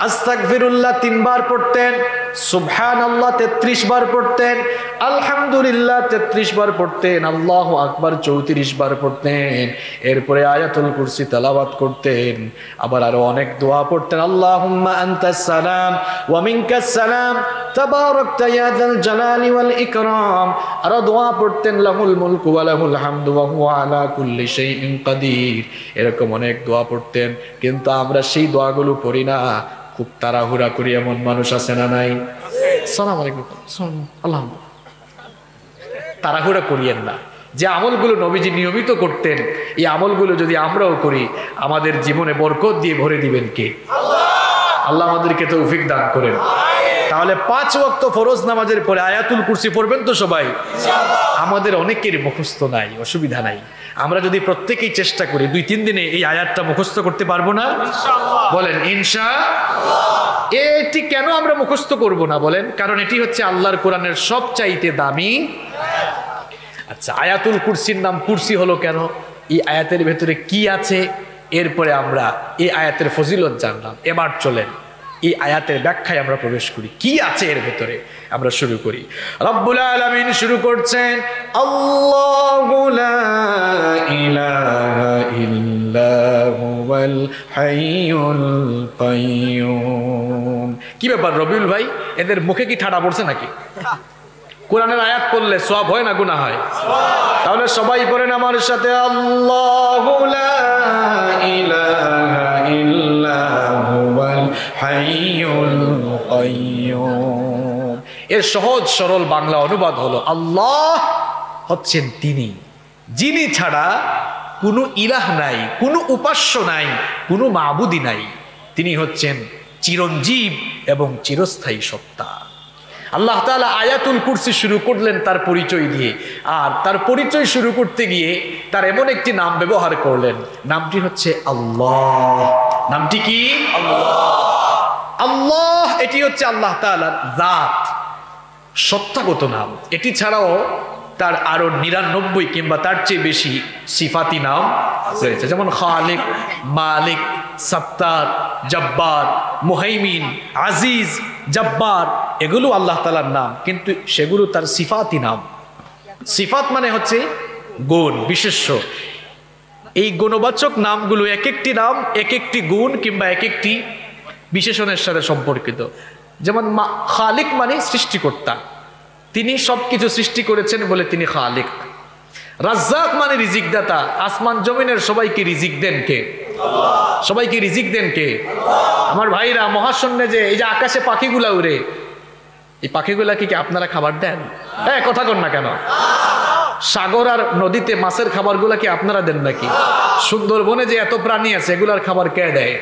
আস্তাগফিরুল্লাহ 3 বার পড়তেন, সুবহানাল্লাহ 33 বার পড়তেন, আলহামদুলিল্লাহ 33 বার পড়তেন, আল্লাহু আকবার 34 বার পড়তেন। এরপরে আয়াতুল কুরসি তেলাওয়াত করতেন, আবার আরো অনেক দোয়া পড়তেন, আল্লাহুম্মা আনতাস সালাম ওয়া মিনকাস সালাম তাবারাকতা ইয়া যাল জালালি ওয়াল ইকরাম। আরো দোয়া পড়তেন, লাহুল মুলকু ওয়া লাহুল হামদু ওয়া হুয়া আলা কুল্লি শাইইন কাদির। এরকম অনেক দোয়া পড়তেন, কিন্তু আমরা সেই দোয়াগুলো পড়ি না, খুব তাড়াহুড়া করি এমন মানুষ আছে না নাই? আসসালামু আলাইকুম, আল্লাহ, তাড়াহুড়া করিয়েন না। যে আমলগুলো নবীজি নিয়মিত করতেন এই আমলগুলো যদি আমরাও করি, আমাদের জীবনে বরকত দিয়ে ভরে দিবেন কে? আল্লাহ আমাদেরকে তৌফিক দান করেন। তাহলে 5 ওয়াক্ত ফরজ নামাজের পরে আয়াতুল কুরসি পড়বেন তো সবাই? আমাদের অনেকের মুখস্থ নাই, অসুবিধা নাই। আমরা যদি প্রত্যেকেই চেষ্টা করি 2-3 দিনে এই আয়াতটা মুখস্থ করতে পারবো না? বলেন ইনশাআল্লাহ। এটি কেন আমরা মুখস্থ করব না বলেন? কারণ এটি হচ্ছে আল্লাহর কোরআনের সবচাইতে দামি। আচ্ছা, আয়াতুল কুরসির নাম কুরসি হলো কেন? এই আয়াতের ভেতরে কি আছে, এরপরে আমরা এই আয়াতের ফজিলত জানলাম। এবার চলেন এই আয়াতের ব্যাখ্যায় আমরা প্রবেশ করি, কি আছে এর ভেতরে। আমরা শুরু করি। রব্বুল আলামিন শুরু করছেন, আল্লাহু লা ইলাহা ইল্লা হুয়াল হাইয়ুল কাইয়্যুম। কি ব্যাপার রবিউল ভাই, এদের মুখে কি ঠাডা পড়ছে নাকি? কোরআনের আয়াত পড়লে সওয়াব হয় না গুনাহ হয়? তাহলে সবাই পড়েন আমার সাথে, আল্লাহু লা ইলাহা ইল্লা হুয়াল হাইয়ুল কাইয়্যুম। এর সহজ সরল বাংলা অনুবাদ হলো, আল্লাহ হচ্ছেন তিনি, যিনি ছাড়া কোনো ইলাহ নাই, কোনো উপাস্য নাই, কোনো মাবুদি নাই। তিনি হচ্ছেন চিরঞ্জীব এবং চিরস্থায়ী সত্তা। আল্লাহ তাআলা আয়াতুল কুরসি শুরু করলেন তার পরিচয় দিয়ে, আর তার পরিচয় শুরু করতে গিয়ে তার এমন একটি নাম ব্যবহার করলেন, নামটি হচ্ছে আল্লাহ। নামটি কি? আল্লাহ। আল্লাহ এটি হচ্ছে আল্লাহ তাআলার জাত, সত্তাগত নাম। এটি ছাড়াও তার আরো 99 কিংবা তার চেয়ে বেশি সিফাতি নাম রয়েছে, যেমন খালিক, মালিক, সত্তার, জব্বার, মুহাইমিন, আজিজ, জব্বার, এগুলো আল্লাহ তাআলার নাম, কিন্তু সেগুলো তার সিফাতি নাম। সিফাত মানে হচ্ছে গুণ, বিশেষ্য। এই গুণবাচক নামগুলো এক একটি নাম এক একটি গুণ কিংবা এক একটি বিশেষণের সাথে সম্পর্কিত। যেমন খালিক মানে সৃষ্টিকর্তা, তিনি সবকিছু সৃষ্টি করেছেন বলে তিনি খালিক। রাজ্জাক মানে রিজিক দাতা, আসমান জমিনের সবাইকে রিজিক দেন কে? আল্লাহ। সবাইকে রিজিক দেন কে? আল্লাহ। আমার ভাইরা, মহাশূন্যে যে এই যে আকাশে পাখিগুলা উড়ে, এই পাখিগুলা কি আপনারা খাবার দেন? হ্যাঁ, কথা কন না কেন? সাগর আর নদীতে মাছের খাবারগুলা কি আপনারা দেন নাকি? সুন্দরবনে যে এত প্রাণী আছে এগুলার খাবার কে দেয়?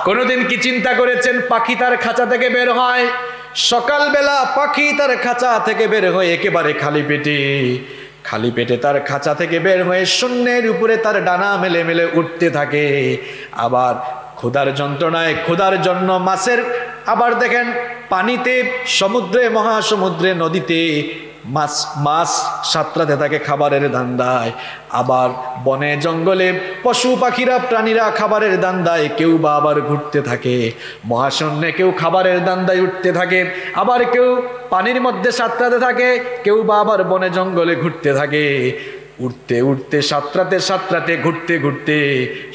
কোনোদিন কি চিন্তা করেছেন পাখি তার খাঁচা থেকে বের হয়, সকালবেলা পাখি তার খাঁচা থেকে বের হয় একেবারে খালি পেটে, খালি পেটে তার খাঁচা থেকে বের হয়ে শূন্যের উপরে তার ডানা মেলে মেলে উঠতে থাকে। আবার ক্ষুধার যন্ত্রণায় ক্ষুধার জন্য মাছের, আবার দেখেন পানিতে, সমুদ্রে, মহাসমুদ্রে, নদীতে মাছ সাঁতরাতে থাকে খাবারের ধান্দায়। আবার বনে জঙ্গলে পশু পাখিরা, প্রাণীরা খাবারের ধান্দায়, কেউ বা আবার ঘুরতে থাকে মহাশূন্যে, কেউ খাবারের ধান্দায় উঠতে থাকে, আবার কেউ পানির মধ্যে সাঁতরাতে থাকে, কেউ বা আবার বনে জঙ্গলে ঘুরতে থাকে। উঠতে উঠতে সাঁতরাতে সাঁতরাতে ঘুরতে ঘুরতে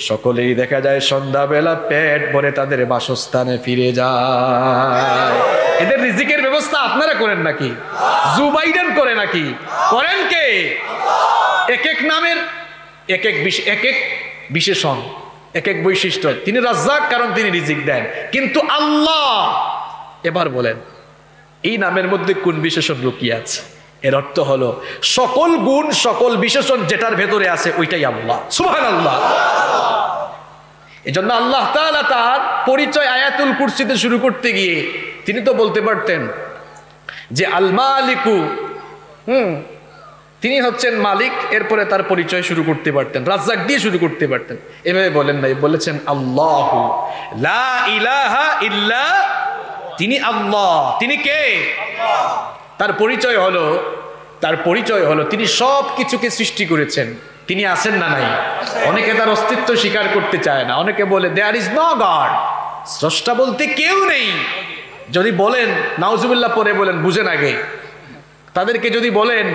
সকলেই দেখা যায় সন্ধ্যাবেলা পেট ভরে তাদের বাসস্থানে ফিরে যায়। এদের রিজিকের ব্যবস্থা আপনারা করেন নাকি? জো বাইডেন করে নাকি? করেন কে? এক এক নামের এক এক বিশেষণ, এক এক বৈশিষ্ট্য। তিনি রাজ্জাক, কারণ তিনি রিজিক দেন। কিন্তু আল্লাহ, এবার বলেন এই নামের মধ্যে কোন বিশেষণ লুকিয়ে আছে? এর অর্থ হলো সকল গুণ, সকল বিশেষণ যেটার ভেতরে আছে ওইটাই আল্লাহ। সুবহানাল্লাহ। এজন্য আল্লাহ তাআলা তার পরিচয় আয়াতুল কুরসিতে শুরু করতে গিয়ে তিনি তো বলতে পারতেন যে আল মালিকু, তিনি হচ্ছেন মালিক, এরপরে তার পরিচয় শুরু করতে পারতেন, রাজ্জাক দিয়ে শুরু করতে পারতেন। এভাবে বলেন নাই, বলেছেন আল্লাহু লা ইলাহা ইল্লা, তিনি আল্লাহ। তিনি কে? তার পরিচয় হলো তিনি সব কিছুকে সৃষ্টি করেছেন। তিনি আছেন না নাই? অনেকে তার অস্তিত্ব স্বীকার করতে চায় না। অনেকে বলে দেয়ার ইজ নো গড, স্রষ্টা বলতে কেউ নেই। যদি বলেন নাউজুবিল্লাহ পরে বলেন, বুঝেন আগে। তাদেরকে যদি বলেন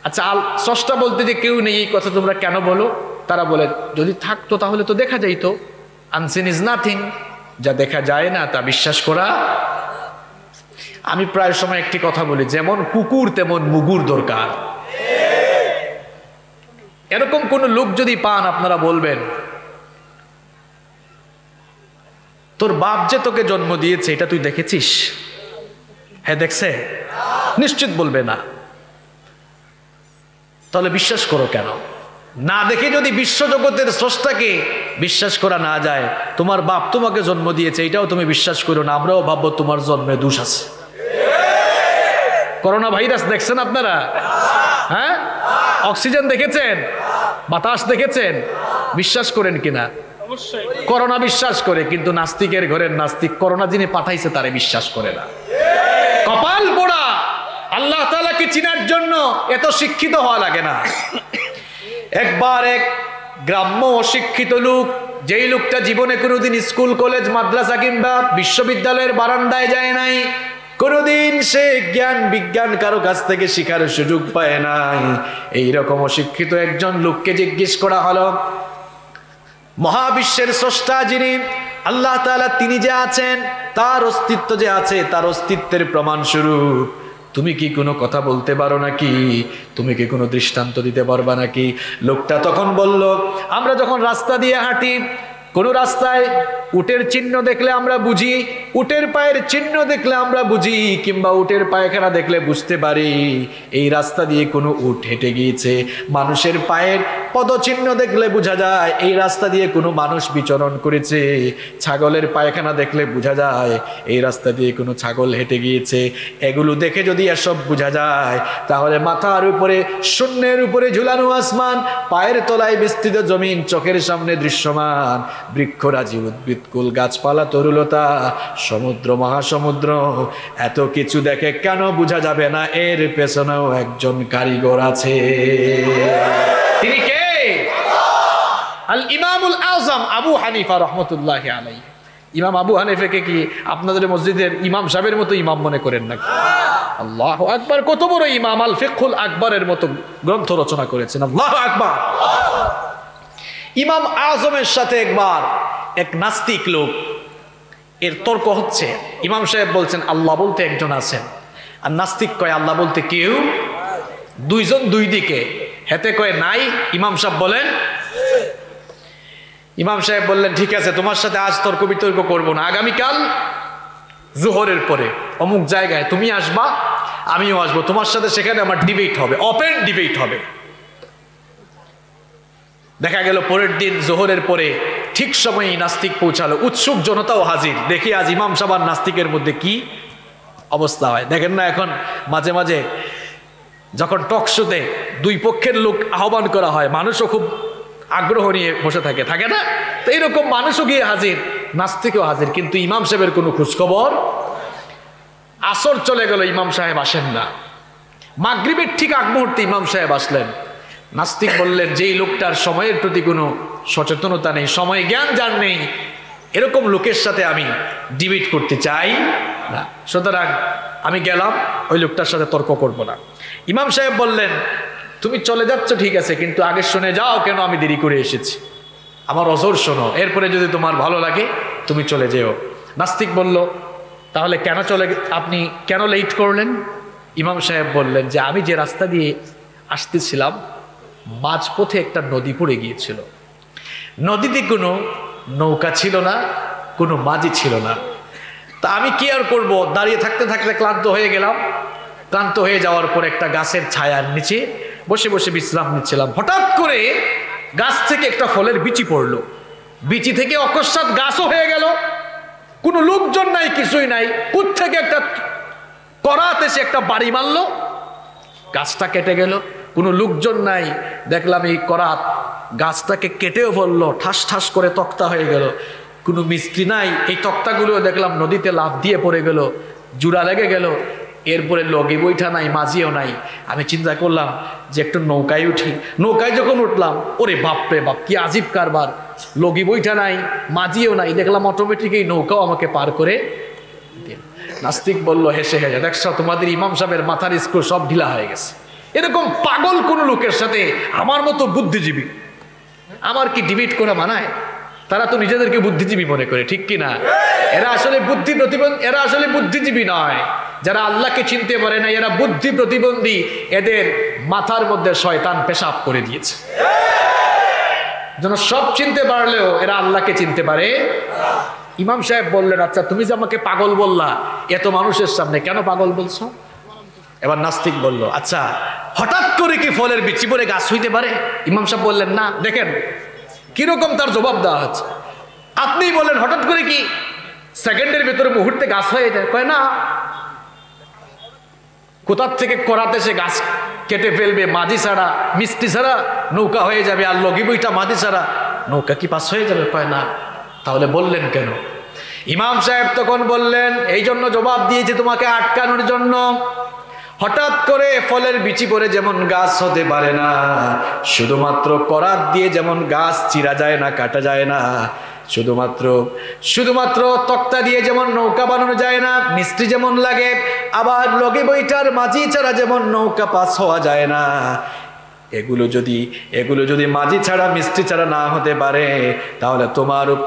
আচ্ছা স্রষ্টা বলতে যে কেউ নেই, এই কথা তোমরা কেন বলো? তারা বলে যদি থাকতো তাহলে তো দেখা যাইতো। আনসিন ইজ নাথিং, যা দেখা যায় না তা বিশ্বাস করা। আমি প্রায় সময় একটি কথা বলি, যেমন কুকুর তেমন মুগুর দরকার। এরকম কোন লোক যদি পান, আপনারা বলবেন তোর বাপ যে তোকে জন্ম দিয়েছে এটা তুই দেখেছিস? হ্যাঁ দেখছে? নিশ্চিত বলবে না। তাহলে বিশ্বাস করো কেন? না দেখে যদি বিশ্বজগতের স্রষ্টাকে বিশ্বাস করা না যায়, তোমার বাপ তোমাকে জন্ম দিয়েছে এটাও তুমি বিশ্বাস করো না, আমরাও ভাববো তোমার জন্মে দোষ আছে। করোনা ভাইরাস দেখছেন আপনারা? হ্যাঁ, অক্সিজেন দেখেছেন, বাতাস দেখেছেন, বিশ্বাস করেন কিনা? করোনা বিশ্বাস করে, কিন্তু নাস্তিকের ঘরের নাস্তিক করোনা যিনি পাঠাইছে তারে বিশ্বাস করে না। কপাল পোড়া। আল্লাহ তাআলাকে চিনার জন্য এত শিক্ষিত হওয়া লাগে না। একবার এক গ্রাম্য অশিক্ষিত লোক, যেই লোকটা জীবনে কোনোদিন স্কুল, কলেজ, মাদ্রাসা কিংবা বিশ্ববিদ্যালয়ের বারান্দায় যায় নাই, কোনোদিন সে জ্ঞান বিজ্ঞান কারো কাছ থেকে শিখার সুযোগ পায় নাই, এইরকম অশিক্ষিত একজন লোককে জিজ্ঞেস করা হলো, মহাবিশ্বের স্রষ্টা যিনি আল্লাহ তাআলা, তিনি যে আছেন, তার অস্তিত্ব যে আছে, তার অস্তিত্বের প্রমাণ স্বরূপ তুমি কি কোনো কথা বলতে পারো নাকি? তুমি কি কোনো দৃষ্টান্ত দিতে পারবা নাকি? লোকটা তখন বলল, আমরা যখন রাস্তা দিয়ে হাঁটি, কোনো রাস্তায় উটের চিহ্ন দেখলে আমরা বুঝি, উটের পায়ের চিহ্ন দেখলে আমরা বুঝি, কিংবা উটের পায়খানা দেখলে বুঝতে পারি এই রাস্তা দিয়ে কোনো উট হেঁটে গিয়েছে। মানুষের পায়ের পদচিহ্ন দেখলে বোঝা যায় এই রাস্তা দিয়ে কোনো মানুষ বিচরণ করেছে। ছাগলের পায়খানা দেখলে বোঝা যায় এই রাস্তা দিয়ে কোনো ছাগল হেঁটে গিয়েছে। এগুলো দেখে যদি এসব বোঝা যায়, তাহলে মাথার উপরে, শূন্যের উপরে ঝুলানো আসমান, পায়ের তলায় বিস্তৃত জমিন, চোখের সামনে দৃশ্যমান বৃক্ষরাজি, উদ্ভিদকুল, গাছপালা, তরুলতা, সমুদ্র, মহাসমুদ্র, এত কিছু দেখে কেন বোঝা যাবে না এর পেছনেও একজন কারিগর আছে? তিনি কে? আল ইমামুল আযম আবু হানিফা রাহমাতুল্লাহি আলাইহি। ইমাম আবু হানিফাকে কি আপনাদের মসজিদের ইমাম সাহেবের মতো ইমাম মনে করেন নাকি? আল্লাহু আকবার! কত বড় ইমাম! আল ফিকহুল আকবরের মতো গ্রন্থ রচনা করেছেন। আল্লাহু আকবার! ইমাম আজমের সাথে একবার এক নাস্তিক লোক, এর তর্ক হচ্ছে। ইমাম সাহেব বলছেন আল্লাহ বলতে একজন আছেন, আর নাস্তিক কয় আল্লাহ বলতে কেউ, দুইজন দুই দিকে। হেতে কয় নাই, ইমাম সাহেব বলেন। ইমাম সাহেব বললেন ঠিক আছে, তোমার সাথে আজ তর্ক বিতর্ক করবো না, আগামীকাল জোহরের পরে অমুক জায়গায় তুমি আসবা, আমিও আসবো, তোমার সাথে সেখানে আমার ডিবেট হবে, ওপেন ডিবেট হবে। দেখা গেল পরের দিন জোহরের পরে ঠিক সময়ই নাস্তিক পৌঁছালো, উৎসুক জনতাও হাজির। দেখি আজ ইমাম সাহেব আর নাস্তিকের মধ্যে কি অবস্থা হয়। দেখেন না এখন মাঝে মাঝে যখন টক শোতে দুই পক্ষের লোক আহ্বান করা হয়, মানুষও খুব আগ্রহ নিয়ে বসে থাকে, থাকে না? তো এইরকম মানুষও গিয়ে হাজির, নাস্তিকও হাজির, কিন্তু ইমাম সাহেবের কোনো খোঁজখবর। আসর চলে গেল, ইমাম সাহেব আসেন না। মাগরিবের ঠিক আগ মুহূর্তে ইমাম সাহেব আসলেন। নাস্তিক বললেন, যেই লোকটার সময়ের প্রতি কোনো সচেতনতা নেই, সময় জ্ঞান যার নেই, এরকম লোকের সাথে আমি ডিবেট করতে চাই না, সুতরাং আমি গেলাম, ওই লোকটার সাথে তর্ক করব না। ইমাম সাহেব বললেন, তুমি চলে যাচ্ছ ঠিক আছে, কিন্তু আগে শুনে যাও কেন আমি দেরি করে এসেছি, আমার অজর শোনো, এরপরে যদি তোমার ভালো লাগে তুমি চলে যেও। নাস্তিক বলল, তাহলে কেন আপনি কেন লেট করলেন? ইমাম সাহেব বললেন যে আমি যে রাস্তা দিয়ে আসতেছিলাম, মাঝপথে একটা নদী পড়ে গিয়েছিল। নদীতে কোনো নৌকা ছিল না, কোনো মাঝি ছিল না। তা আমি কি আর করব, দাঁড়িয়ে থাকতে থাকতে ক্লান্ত হয়ে গেলাম। ক্লান্ত হয়ে যাওয়ার পর একটা গাছের ছায়ার নিচে বসে বসে বিশ্রাম নিচ্ছিলাম। হঠাৎ করে গাছ থেকে একটা ফলের বিচি পড়লো। বিচি থেকে অকস্মাৎ গাছও হয়ে গেল। কোনো লোকজন নাই, কিছুই নাই। কোত্থেকে একটা করাত এসে একটা বাড়ি মারলো, গাছটা কেটে গেল। কোনো লোকজন নাই, দেখলাম এই করাত গাছটাকে কেটেও ফেললো, ঠাস ঠাস করে তক্তা হয়ে গেল। কোনো মিস্ত্রি নাই, এই তক্তাগুলো দেখলাম নদীতে লাফ দিয়ে পড়ে গেল, জুড়া লেগে গেল। এরপরে লগি বৈঠা নাই, মাঝিও নাই। আমি চিন্তা করলাম যে একটু নৌকায় উঠি। নৌকায় যখন উঠলাম, ওরে বাপরে বাপ, কি আজীব কারবার, লগি বৈঠা নাই, মাঝিও নাই, দেখলাম অটোমেটিক এই নৌকাও আমাকে পার করে দিল। নাস্তিক বলল হেসে হেসে, দেখছো তোমাদের ইমাম সাহেবের মাথার স্ক্রু সব ঢিলা হয়ে গেছে। এরকম পাগল কোন লোকের সাথে আমার মতো বুদ্ধিজীবী, আমার কি ডিবেট করা মানায়? তারা তো নিজেদেরকে বুদ্ধিজীবী মনে করে, ঠিক কি না? এরা আসলে এরা আসলে বুদ্ধিজীবী নয়। যারা আল্লাহকে চিনতে পারে না, এরা বুদ্ধি প্রতিবন্ধী। এদের মাথার মধ্যে শয়তান পেশাব করে দিয়েছে। যেন সব চিনতে পারলেও এরা আল্লাহকে চিনতে পারে। ইমাম সাহেব বললেন, আচ্ছা তুমি যে আমাকে পাগল বললা এত মানুষের সামনে, কেন পাগল বলছো? এবার নাস্তিক বলল, আচ্ছা হঠাৎ করে কি ফলের বিচি পড়ে গাছ হইতে পারে? ইমাম সাহেব বললেন, না। দেখেন কিরকম তার জবাব দেওয়া হচ্ছে। আপনি বলেন হঠাৎ করে কি সেকেন্ডের ভিতরে মুহূর্তে গাছ হয়ে যায়? কয় না, কোথার থেকে করাতে সে গাছ কেটে ফেলবে, মাঝি ছাড়া মিষ্টি ছাড়া নৌকা হয়ে যাবে, আর লগি বইটা মাঝি ছাড়া নৌকা কি পাস হয়ে যাবে? কয় না। তাহলে বললেন কেন? ইমাম সাহেব তখন বললেন, এই জন্য জবাব দিয়েছে তোমাকে আটকানোর জন্য। হঠাৎ করে ফলের বিচি পড়ে যেমন গাছ হতে পারে না, শুধুমাত্র করাত দিয়ে যেমন গাছ চিরা যায় না, কাটা যায় না, শুধুমাত্র তক্তা দিয়ে যেমন নৌকা বানানো যায় না, মিস্ত্রি যেমন লাগে, আবার লগে বইটার মাঝি ছাড়া যেমন নৌকা পাস হওয়া যায় না, এগুলো যদি মাঝি ছাড়া মিস্ত্রি ছাড়া না হতে পারে, তাহলে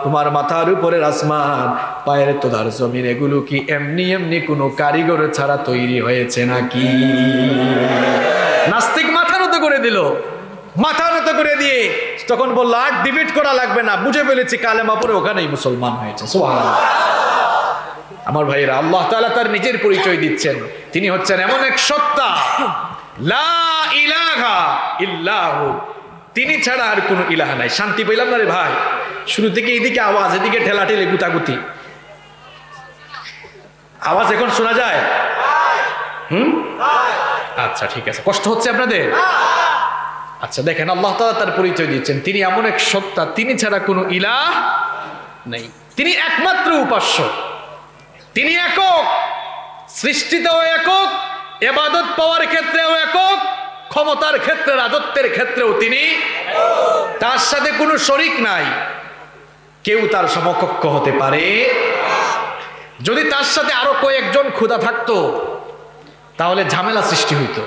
তোমার মাথার উপরের আসমান, পায়ের তোলার জমিন, এগুলো কি এমনি এমনি কোনো কারিগর ছাড়া তৈরি হয়েছে নাকি? নাস্তিক মাথা নত করে দিল। মাথা নত করে দিয়ে তখন বলল, আর ডিবেট করা লাগবে না, বুঝে ফেলেছি, কালেমা পড়ে ওখানেই মুসলমান হয়েছে। সুবহানাল্লাহ। আমার ভাইয়েরা, আল্লাহ তাআলা তার নিজের পরিচয় দিচ্ছেন। তিনি হচ্ছেন এমন এক সত্তা, লা ইলাহা ইল্লাহু, তিনি ছাড়া আর কোনো ইলাহা নাই। শান্তি পেলাম না রে ভাই? শুরু থেকে এইদিকে আওয়াজ, এদিকে ঠেলাঠেলি, গুতাগুতি। আওয়াজ এখন শোনা যায়? আচ্ছা ঠিক আছে, কষ্ট হচ্ছে আপনাদের? আচ্ছা দেখেন, আল্লাহ তাআলা তার পরিচয় দিচ্ছেন, তিনি এমন এক সত্তা, তিনি ছাড়া কোনো ইলাহ নেই, তিনি একমাত্র উপাস্য, তিনি একক, সৃষ্টিতেও একক, ইবাদত পাওয়ার ক্ষেত্রেও একক, ক্ষমতার ক্ষেত্রে, রাজত্বের ক্ষেত্রেও তিনি, তার সাথে কোনো শরীক নাই, কেউ তার সমকক্ষ হতে পারে। যদি তার সাথে আরো কয়েকজন খোদা থাকতো তাহলে ঝামেলা সৃষ্টি হইতো,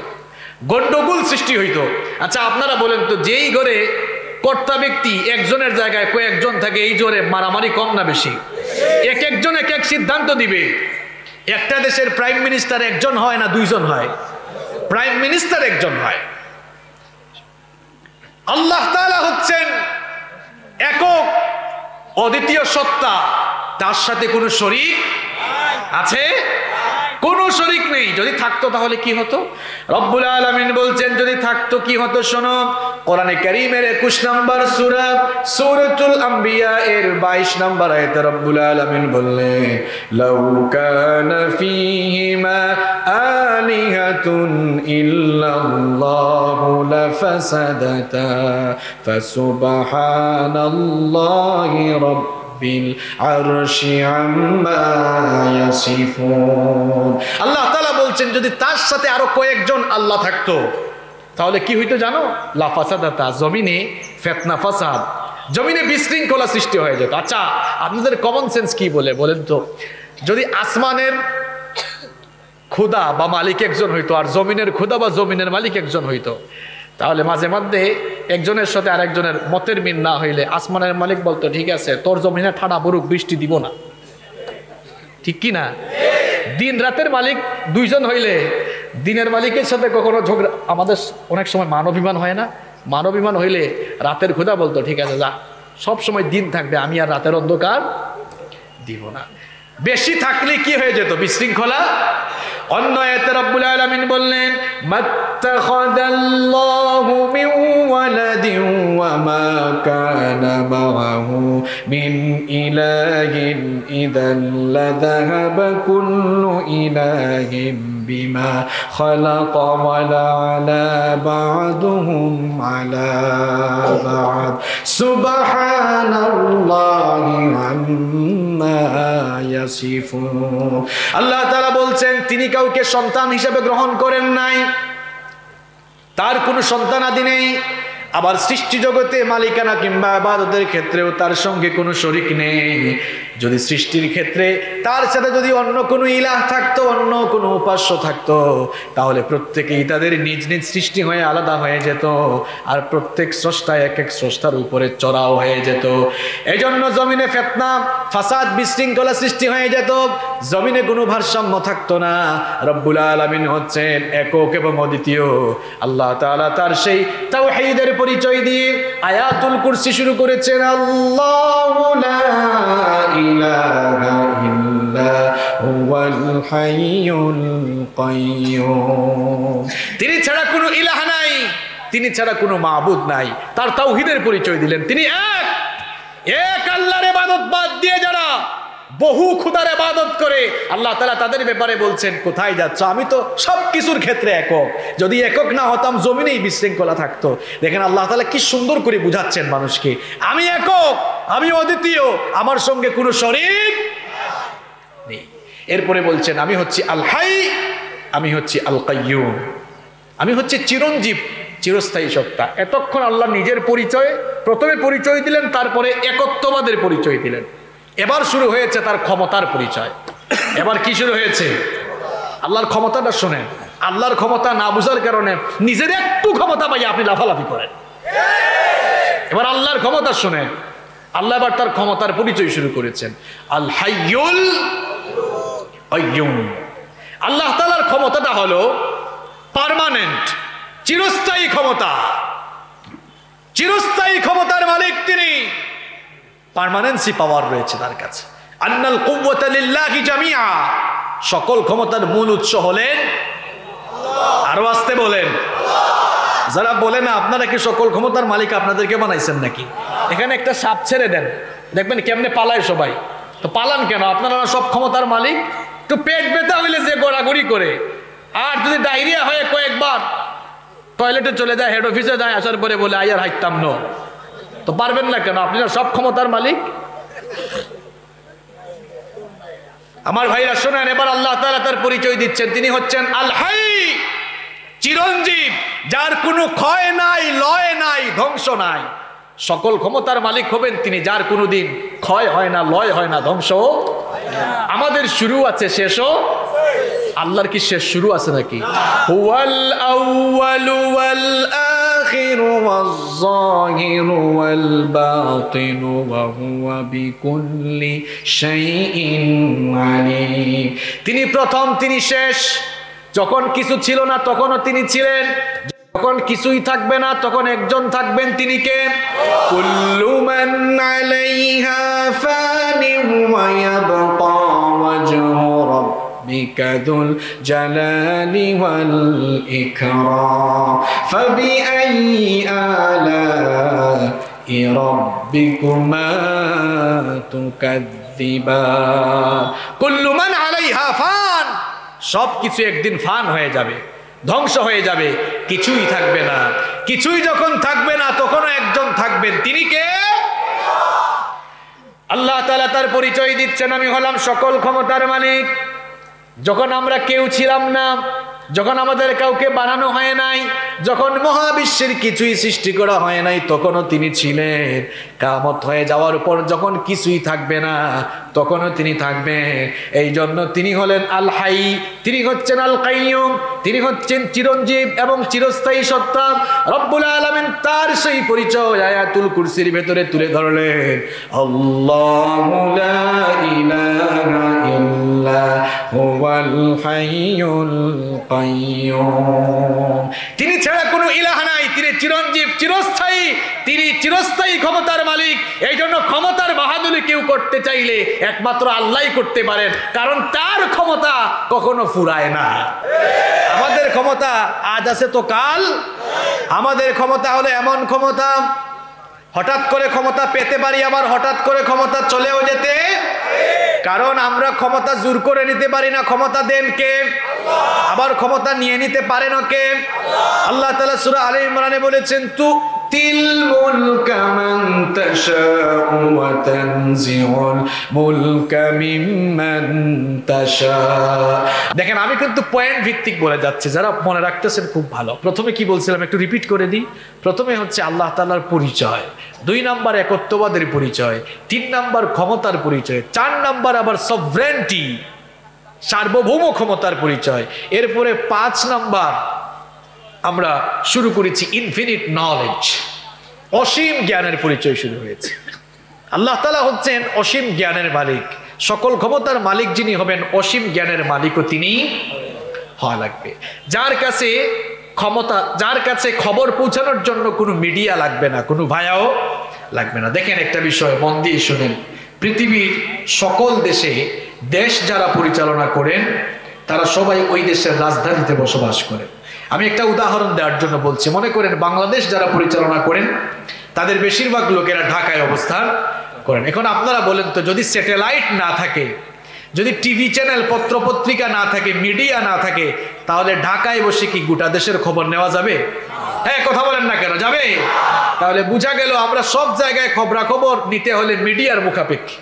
গন্ডগোল সৃষ্টি হইতো। আচ্ছা আপনারা বলেন তো, যেই ঘরে কর্তা ব্যক্তি একজনের জায়গায় কয়েকজন থাকে, এই জোরে মারামারি কম না বেশি? এক একজন এক এক সিদ্ধান্ত দিবে। একটা দেশের প্রাইম মিনিস্টার একজন হয় না দুইজন হয়? প্রাইম মিনিস্টার একজন হয়। আল্লাহ তাআলা হচ্ছেন একক, অদ্বিতীয় সত্তা, তার সাথে কোনো শরীক আছে? কোনো শরীক নেই। যদি থাকতো তাহলে কি হতো? রব্বুল আলামিন বলছেন, যদি থাকতো কি হতো শোনো। কোরআনে কারীমের 21 নম্বর সূরা, সূরাতুল আম্বিয়া এর 22 নম্বর আয়াতে রব্বুল আলামিন বললেন, লাউ কানা ফীহিমা আলিহাতুন ইল্লাল্লাহ فسدتا فسبحان الله رب العرش عما يصفون। আল্লাহ তাআলা বলছেন যদি তার সাথে আরো কয়েকজন আল্লাহ থাকতো তাহলে কি হইতো জানো? লা ফাসাদাতা, জমিনে ফিতনা ফাসাদ, জমিনে বিশৃঙ্খলা সৃষ্টি হয়ে যেত। আচ্ছা, আপনাদের কমন সেন্স কি বলেন তো? যদি আসমানের খোদা বা মালিক একজন হইতো আর জমিনের খোদা বা জমিনের মালিক একজন হইতো, তাহলে মাঝে মধ্যে একজনের সাথে আরেকজনের মতের মিল না হইলে আসমানের মালিক বলতো ঠিক আছে তোর জমিনে ঠাডা বরুক, বৃষ্টি দিব না, ঠিক কি না? দিন রাতের মালিক দুইজন হইলে দিনের মালিকের সাথে কখনো ঝগড়া, আমাদের অনেক সময় মানবিমান হয় না, মানবিমান হইলে রাতের খোদা বলতো ঠিক আছে যা, সব সময় দিন থাকবে, আমি আর রাতের অন্ধকার দিব না। বেশি থাকলে কি হয়ে যেত? বিশৃঙ্খলা। অন্য আয়াতে রব্বুল আলামিন বললেন মাত্তাখাযাল্লাহু মিন ওয়ালাদিন ওয়া মা কানা মাআহু মিন ইলাহিন ইযান লাযাহাবা কুল্লু ইলাহিন বিমা খালাকা ওয়া লা'আলা বা'দুহুম আলা বা'দ সুবহানাল্লাহি আম্মা ইয়াসিফুন। আল্লাহ তাআলা বলছেন তিনি কাউকে সন্তান হিসেবে গ্রহণ করেন নাই, তার কোনো সন্তানাদি নেই, আবার সৃষ্টি জগতে মালিকানা কিংবা ইবাদতের ক্ষেত্রেও তার সঙ্গে কোনো শরীক নেই। যদি সৃষ্টির ক্ষেত্রে তার সাথে যদি অন্য কোনো ইলাহ থাকতো, অন্য কোনো উপাস্য থাকতো, তাহলে প্রত্যেকেই তাদের নিজ নিজ সৃষ্টি হয়ে আলাদা হয়ে যেত, আর প্রত্যেক স্রষ্টা এক এক স্রষ্টার উপরে চড়াও হয়ে যেত। এজন্য জমিনে ফিতনা ফাসাদ বিশৃঙ্খলা সৃষ্টি হয়ে যেত, জমিনে কোনো ভারসাম্য থাকতো না। রব্বুল আলামিন হচ্ছেন একক এবং অদ্বিতীয়। আল্লাহ তাআলা তার সেই তাওহীদের পরিচয় দিয়ে আয়াতুল কুরসি শুরু করেছেন, আল্লাহু লা ইলাহা ইল্লা হুয়াল হাইয়ুল কাইয়্যুম। তিনি ছাড়া কোনো ইলাহ নাই, তিনি ছাড়া কোনো মাবুদ নাই। তার তাওহীদের পরিচয় দিলেন তিনি এক। এক আল্লাহর ইবাদত বাদ দিয়ে যারা বহু খোদার ইবাদত করে, আল্লাহ তাআলা তাদের ব্যাপারে বলছেন কোথায় যাচ্ছ? আমি তো সব কিছুর ক্ষেত্রে একক, যদি একক না হতাম জমিনেই বিশৃঙ্খলা থাকতো। দেখেন আল্লাহ তাআলা কি সুন্দর করে বুঝাচ্ছেন মানুষকে, আমি একক, আমি অদ্বিতীয়, আমার সঙ্গে কোনো শরীক নেই। এরপরে বলছেন আমি হচ্ছি আল হাই, আমি হচ্ছি আল কাইয়্যুম, আমি হচ্ছে চিরঞ্জীব, চিরস্থায়ী সত্তা। এতক্ষণ আল্লাহ নিজের পরিচয় প্রথমে পরিচয় দিলেন, তারপরে একত্ববাদের পরিচয় দিলেন। এবার শুরু হয়েছে তার ক্ষমতার পরিচয়। এবার কি শুরু হয়েছে? আল্লাহর ক্ষমতাটা শোনেন। আল্লাহর ক্ষমতা না বুঝার কারণে নিজের একটু ক্ষমতা পাই আপনি লাফালাফি করেন। এবার আল্লাহর ক্ষমতা শোনেন। আল্লাহ এবার তার ক্ষমতার পরিচয় শুরু করেছেন, আল হাইয়ুল কাইয়্যুম। আল্লাহ তাআলার ক্ষমতাটা হলো পার্মানেন্ট, চিরস্থায়ী ক্ষমতা। চিরস্থায়ী ক্ষমতার মালিক তিনি, পার্মানেন্সি পাওয়ার রয়েছে তার কাছে। আন্নাল কুওয়াতা লিল্লাহি জামিআ, সকল ক্ষমতার মূল উৎস হলেন আল্লাহ। আরো আসতে বলেন আল্লাহ। যারা বলে না আপনারা কি সকল ক্ষমতার মালিক, আপনাদেরকে বানাইছেন নাকি? এখানে একটা সাপ ছেড়ে দেন, দেখবেন কেমনে পালায় সবাই। তো পালান কেন? আপনারা সব ক্ষমতার মালিক। তো পেট ব্যথা হইলে যে গড়াগড়ি করে, আর যদি ডায়রিয়া হয়ে কয়েকবার টয়লেটে চলে যায়, হেড অফিসে যায়, আসার পরে বলে আইয়ার হাইতাম ন, তো পারবেন না কেন? আপনারা সব ক্ষমতার মালিক। আমার ভাইরা শোনেন, এবার আল্লাহ তাআলা তার পরিচয় দিচ্ছেন, তিনি হচ্ছেন আল হাই, চিরঞ্জীব, যার কোনো ক্ষয় নাই, লয় নাই, ধ্বংস নাই। সকল ক্ষমতার মালিক হবেন তিনি, যার কোনো দিন ক্ষয় হয় না, লয় হয় না, ধ্বংস। আমাদের শুরু আছে, শেষও। আল্লাহর কি শেষ শুরু আছে নাকি? হুয়াল আউয়ালু ওয়াল আখিরু ওয়াজ যাহিরু ওয়াল বাতিনু ওয়া হুয়া বিকুল্লি শাইইন আলীম। তিনি প্রথম, তিনি শেষ। যখন কিছু ছিল না তখনও তিনি ছিলেন, যখন কিছুই থাকবে না তখন একজন থাকবেন, তিনি কে? কুল্লু মান আলাইহা ফানি ওয়া ইয়াবকা ওয়াজহু রাব্বিকা যুল জালালি ওয়াল ইকরাম ফাবিআইয়ি আলাই রাব্বিকুমা তুকাযযিবান। কুল্লু মান আলাইহা ফান, সব কিছু একদিন ফান হয়ে যাবে। ধ্বংস হয়ে যাবে, কিছুই থাকবে না। কিছুই যখন থাকবে না তখনও একজন থাকবেন, তিনি কে? আল্লাহ তাআলা তার পরিচয় দিচ্ছেন, আমি হলাম সকল ক্ষমতার মালিক। যখন আমরা কেউ ছিলাম না, যখন আমাদের কাউকে বানানো হয় নাই, যখন মহাবিশ্বের কিছুই সৃষ্টি করা হয় নাই, তখনও তিনি ছিলেন। কিয়ামত হয়ে যাওয়ার পর যখন কিছুই থাকবে না, তখনও তিনি থাকবেন। এই জন্য তিনি হলেন আল হাই, তিনি হচ্ছেন আল কাইয়ুম, তিনি হচ্ছেন চিরঞ্জীব এবং চিরস্থায়ী সত্তা। রব্বুল আলামিন তার সেই পরিচয় আয়াতুল কুরসির ভেতরে তুলে ধরলেন, আল্লাহু লা ইলাহা ইল্লা হুয়াল হাইয়ুল কাইয়ুম। তিনি ছাড়া কোনো ইলাহ নাই, তিনি চিরঞ্জীব, চিরস্থায়ী, তিনি চিরস্থায়ী ক্ষমতার মালিক। এই জন্য ক্ষমতার বাহাদুরি কেউ করতে চাইলে একমাত্র আল্লাহই করতে পারেন, কারণ তার ক্ষমতা কখনো ফুরায় না। আমাদের ক্ষমতা আজ আছে তো কাল। আমাদের ক্ষমতা হলো এমন ক্ষমতা, হঠাৎ করে ক্ষমতা পেতে পারি, আবার হঠাৎ করে ক্ষমতা চলেও যেতে, কারণ আমরা ক্ষমতা জোর করে নিতে পারি না। ক্ষমতা দেন কে? আবার ক্ষমতা নিয়ে নিতে পারেন কে? আল্লাহ তাআলা সূরা আলে ইমরানে বলেছেন, তুতিল মুলকা মান তাশাউ ওয়া তানজিউল মুলকা মিম্মান তাশা। দেখেন, আমি কিন্তু পয়েন্ট ভিত্তিক বলে যাচ্ছি, যারা মনে রাখতেছেন খুব ভালো। প্রথমে কি বলছিলাম একটু রিপিট করে দিই। প্রথমে হচ্ছে আল্লাহ তাআলার পরিচয়, 2 নাম্বার একত্ববাদের পরিচয়, 3 নাম্বার ক্ষমতার পরিচয়, 4 নাম্বার আবার সভরেন্টি, সার্বভৌম ক্ষমতার পরিচয়। এরপরে 5 নাম্বার আমরা শুরু করেছি ইনফিনিট নলেজ, অসীম জ্ঞানের পরিচয় শুরু হয়েছে। আল্লাহ তাআলা হচ্ছেন অসীম জ্ঞানের মালিক। সকল ক্ষমতার মালিক যিনি হবেন, অসীম জ্ঞানের মালিকও তিনি হওয়া লাগবে। যার কাছে ক্ষমতা, যার কাছে খবর পৌঁছানোর জন্য কোনো মিডিয়া লাগবে না, কোনো ভায়াও লাগবে না। দেখেন একটা বিষয় মন দিয়ে শুনেন, পৃথিবীর সকল দেশে দেশ যারা পরিচালনা করেন তারা সবাই ওই দেশের রাজধানীতে বসবাস করে। আমি একটা উদাহরণ দেওয়ার জন্য বলছি। মনে করেন বাংলাদেশ যারা পরিচালনা করেন তাদের বেশিরভাগ লোকেরা ঢাকায় অবস্থান করেন। এখন আপনারা বলেন তো, যদি স্যাটেলাইট না থাকে, যদি টিভি চ্যানেল, পত্রপত্রিকা না থাকে, মিডিয়া না থাকে, তাহলে ঢাকায় বসে কি গোটা দেশের খবর নেওয়া যাবে? হ্যাঁ, কথা বলেন না কেন, যাবে? তাহলে বোঝা গেল আমরা সব জায়গায় খবরাখবর নিতে হলে মিডিয়ার মুখাপেক্ষী,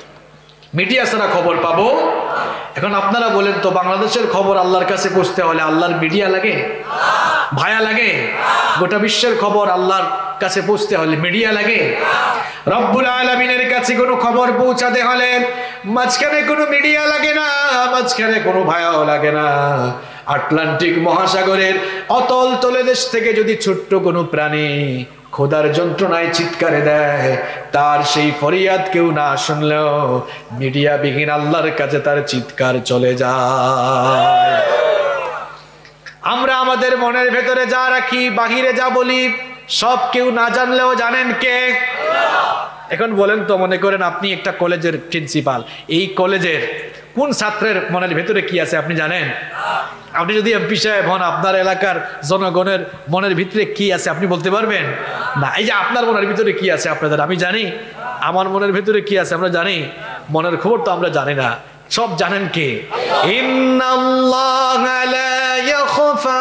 মিডিয়া ছাড়া খবর পাবো। এখন আপনারা বলেন তো, বাংলাদেশের খবর আল্লাহর কাছে পৌঁছতে হলে আল্লাহর মিডিয়া লাগে? ভায়া লাগে? গোটা বিশ্বের খবর আল্লাহর কাছে পৌঁছতে হলে মিডিয়া লাগে? রব্বুল আলামিনের কাছে কোনো খবর পৌঁছাতে হলে মাঝখানে কোনো মিডিয়া লাগে না, মাঝখানে কোনো ভায়াও লাগে না। আটলান্টিক মহাসাগরের অতল তলদেশ থেকে যদি ছোট্ট কোনো প্রাণী খোদার যন্ত্রণায় চিৎকারে দেয়, তার সেই ফরিয়াদ কেউ না শুনলেও মিডিয়া বিহীন আল্লাহর কাছে তার চিৎকার চলে যায়। আমরা আমাদের মনের ভেতরে যা রাখি, বাহিরে যা বলি, সব কেউ না জানলেও জানেন কে? এখন বলেন তো, মনে করেন আপনি একটা কলেজের প্রিন্সিপাল, এই কলেজের কোন ছাত্রের মনের ভেতরে কি আছে আপনি জানেন? আপনি যদি এমপি সাহেব হন, আপনার এলাকার জনগণের মনের ভিতরে কি আছে আপনি বলতে পারবেন না। এই যে আপনার মনের ভিতরে কি আছে আপনাদের, আমি জানি। আমার মনের ভিতরে কি আছে আমরা জানি। মনের খবর তো আমরা জানি না, সব জানেন কে? ইন্নাল্লাহা লা ইয়াখফা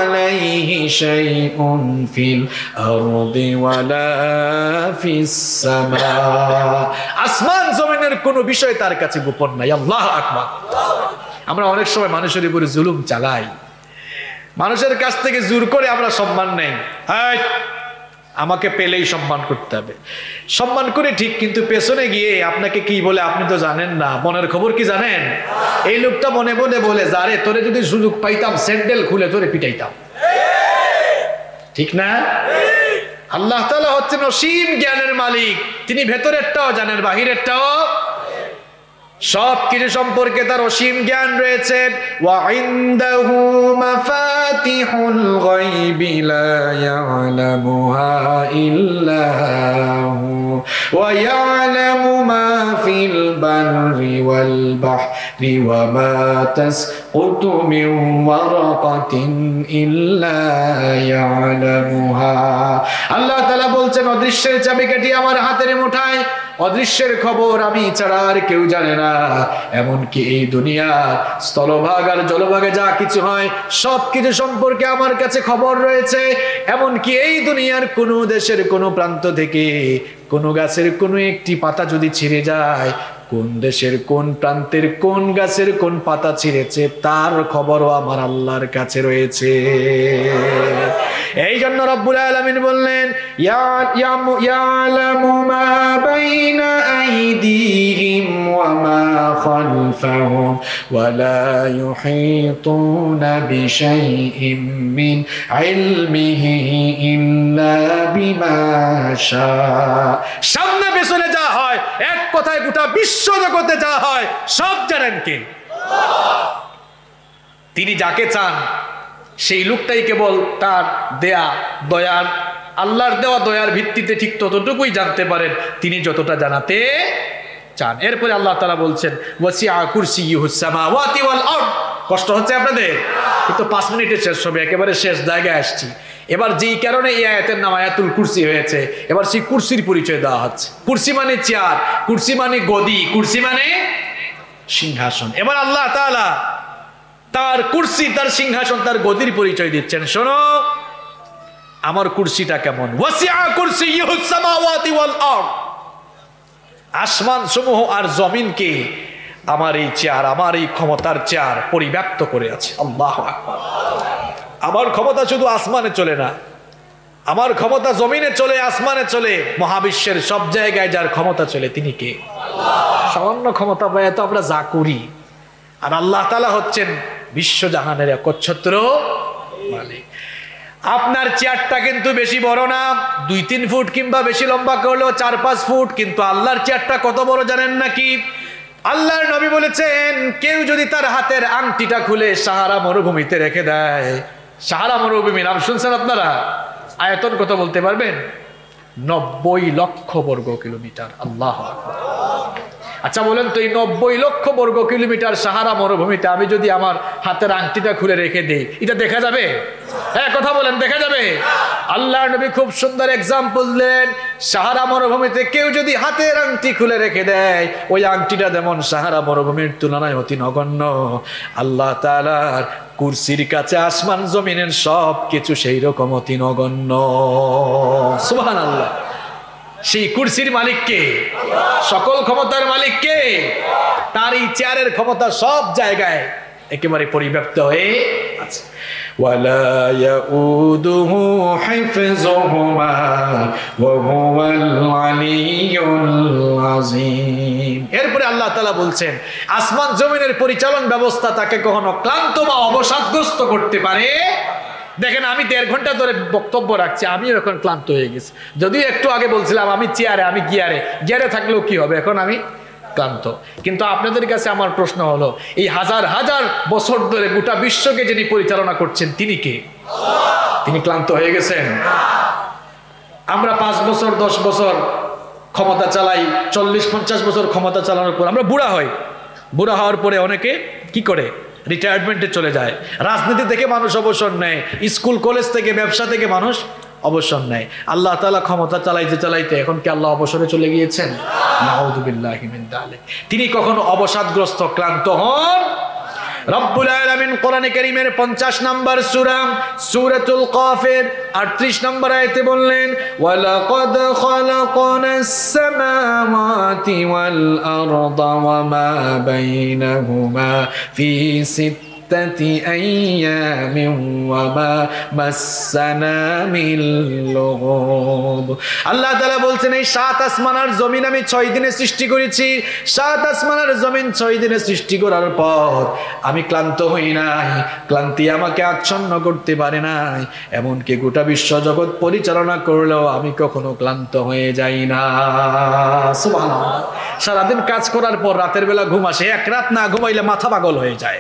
আলাইহি শাইউন ফিল আরদি ওয়ালা ফিস সামা। আসমান জমিনের কোনো বিষয় তার কাছে গোপন নাই। আল্লাহু আকবার। আমরা অনেক সময় মানুষের উপরে জুলুম চালাই, মানুষের কাছ থেকে জোর করে আমরা সম্মান নেই। আমাকে পেলেই সম্মান করতে হবে, সম্মান করে ঠিক, কিন্তু পেছনে গিয়ে আপনাকে কি বলে আপনি তো জানেন না। মনের খবর কি জানেন? এই লোকটা মনে মনে বলে, যারে তোরে যদি সুযোগ পাইতাম স্যান্ডেল খুলে তোরে পিটাইতাম। ঠিক না? আল্লাহ তাআলা হচ্ছেন অসীম জ্ঞানের মালিক। তিনি ভেতরেরটাও জানেন, বাহিরেরটাও। সব কিছু সম্পর্কে তার অসীম জ্ঞান রয়েছে। ওয়া ইনদাহু মাফাতিহুল গায়বি লা ইয়ালামুহা ইল্লা হু ওয়া ইয়ালামু মা ফিল বাররি ওয়াল বাহরি ওয়া মা তাসকুতু মিন ওয়ারাকাতিন ইল্লা ইয়ালামুহা। আল্লাহ তাআলা বলছেন, অদৃশ্যের চাবিকাঠি আমার হাতের মুঠায়, অদৃশ্যের খবর আমি ছাড়া আর কেউ জানে না। এমনকি এই দুনিয়ার স্থলভাগ আর জলভাগে যা কিছু হয় সব কিছু সম্পর্কে আমার কাছে খবর রয়েছে। এমনকি এই দুনিয়ার কোনো দেশের কোনো প্রান্ত থেকে কোনো গাছের কোনো একটি পাতা যদি ছিঁড়ে যায়, কোন দেশের কোন প্রান্তের কোন গাছের কোন পাতা ছিঁড়েছে তার খবরও আমার আল্লাহর কাছে রয়েছে। এই জন্য রব্বুল আলামিন বললেন, ইয়ালামু মা বাইনা আইদিহিম ওয়া মা খালফাহুম ওয়া লা ইউহিতুনা বিশাইইম মিন ইলমিহি ইল্লা বিমা শা। সামনে পেছনে যা হয়, এক কথায় গোটা বিশ্ব জগতে যা হয় সব জানেন কে? তিনি যাকে চান সেই লোকটাই কেবল তার দেয়া দয়ার, আল্লাহর দেওয়া দয়ার ভিত্তিতে ঠিক ততটুকুই জানতে পারেন তিনি যতটা জানাতে চান। এরপরে আল্লাহ তাআলা বলছেন, ওয়াসিআ কুরসিয়ুহুস সামাওয়াতি ওয়াল আরদ। কষ্ট হচ্ছে আপনাদের? কিন্তু 5 মিনিটে শেষ হবে, একেবারে শেষ জায়গায় আসছি। এবার যেই কারণে এই আয়াতের নাম আয়াতুল কুরসি হয়েছে, এবার সেই কুরসির পরিচয় দেওয়া হচ্ছে। কুরসি মানে চেয়ার, কুরসি মানে গদি, কুরসি মানে সিংহাসন। এবার আল্লাহ তাআলা তার কুরসি, তার সিংহাসন, তার গদির পরিচয় দিচ্ছেন। শোনো আমার কুরসিটা কেমন। ওয়াসিআ কুরসিয়ুহুস সামাওয়াতি ওয়াল আরদ। আসমান সমূহ আর জমিনকে আমার এই চেয়ার, আমার এই ক্ষমতার চেয়ার পরিব্যাপ্ত করে আছে। আল্লাহু আকবার। আমার ক্ষমতা শুধু আসমানে চলে না, আমার ক্ষমতা জমিনে চলে, আসমানে চলে, মহাবিশ্বের সব জায়গায় যার ক্ষমতা চলে তিনি কে? সামান্য ক্ষমতা পায় তো আমরা যা করি। আর আল্লাহ তাআলা হচ্ছেন বিশ্বজাহানের একচ্ছত্র মালিক। আপনার চেয়ারটা কিন্তু বেশি বড় না, 2-3 ফুট কিংবা বেশি লম্বা করলেও 4-5 ফুট, কিন্তু আল্লাহর চেয়ারটা কত বড় জানেন নাকি? আল্লাহর নবী বলেছেন, কেউ যদি তার হাতের আংটিটা খুলে সাহারা মরুভূমিতে রেখে দেয়। সাহারা মরুভূমি নাম শুনছেন আপনারা? আয়তন কত বলতে পারবেন? 90 লক্ষ বর্গ কিলোমিটার। আল্লাহু আকবার। আচ্ছা বলেন তো, এই 90 লক্ষ বর্গ কিলোমিটার সাহারা মরুভূমিতে আমি যদি আমার হাতের আংটিটা খুলে রেখে দিই, এটা দেখা যাবে? হ্যাঁ, কথা বলেন, দেখা যাবে? আল্লাহর নবী খুব সুন্দর এক্সাম্পল দেন। সাহারা মরুভূমিতে কেউ যদি হাতের আংটি খুলে রেখে দেয়, ওই আংটিটা যেমন সাহারা মরুভূমির তুলনায় অতি নগণ্য, আল্লাহ তাআলার কুরসির কাছে আসমান জমিনের সব কিছু সেই রকম অতি নগণ্য। সুবহানাল্লাহ। সেই কুরসির মালিক কে? সকল ক্ষমতার মালিক কে? তার এই চেয়ারের ক্ষমতা সব জায়গায় একেবারে পরিব্যাপ্ত হয়ে আছে। ওয়ালা ইয়াউদুহু হিফযুহুমা ওয়া হুয়াল আলিয়্যুল আযীম। এরপরে আল্লাহ তাআলা বলছেন, আসমান জমিনের পরিচালন ব্যবস্থা তাকে কখনো ক্লান্ত বা অবসাদগ্রস্ত করতে পারে। দেখেন, আমি 1.5 ঘন্টা ধরে বক্তব্য রাখছি, আমিও এখন ক্লান্ত হয়ে গেছি। যদিও একটু আগে বলছিলাম আমি চেয়ারে, আমি গিয়ারে থাকলেও কি হবে, এখন আমি ক্লান্ত। কিন্তু আপনাদের কাছে আমার প্রশ্ন হলো, এই হাজার হাজার বছর ধরে গোটা বিশ্বকে যিনি পরিচালনা করছেন তিনি কে? তিনি ক্লান্ত হয়ে গেছেন? আমরা 5 বছর 10 বছর ক্ষমতা চালাই, 40-50 বছর ক্ষমতা চালানোর পর আমরা বুড়া হই। বুড়া হওয়ার পরে অনেকে কি করে? রিটায়ারমেন্টে চলে যায়। রাজনীতি থেকে মানুষ অবসর নেয়, স্কুল কলেজ থেকে ব্যবসা থেকে মানুষ অবসর নেয়। আল্লাহ তাআলা ক্ষমতা চালাইতে চালাইতে এখন কি আল্লাহ অবসরে চলে গিয়েছেন? নাউযু বিল্লাহি মিন যালিক। তিনি কখনো অবসাদগ্রস্ত, ক্লান্ত হন? রব্বুল আলামিন কোরআনে কারীমের 50 নম্বর সূরা সূরাতুল কাফের 38 নম্বর আয়াতে বললেন, ওয়ালাকাদ খালাকনাস সামাওয়াতি ওয়াল আরদা ওয়া মা বাইনাহুমা ফি সিত্তাতি আইয়ামিন ওয়া মা মাসসানা মিন লুগুব। আল্লাহ তাআলা বলছেন, এই 7 আসমান আর জমিন আমি 6 দিনে সৃষ্টি করেছি। 7 আসমান আর জমিন 6 দিনে সৃষ্টি করার পর আমি ক্লান্ত হই নাই, ক্লান্তি আমাকে আচ্ছন্ন করতে পারে নাই। এমনকি গোটা বিশ্ব জগৎ পরিচালনা করলেও আমি কখনো ক্লান্ত হয়ে যাই না। সুবহানাল্লাহ। সারাদিন কাজ করার পর রাতের বেলা ঘুম আসে, 1 রাত না ঘুমাইলে মাথা পাগল হয়ে যায়,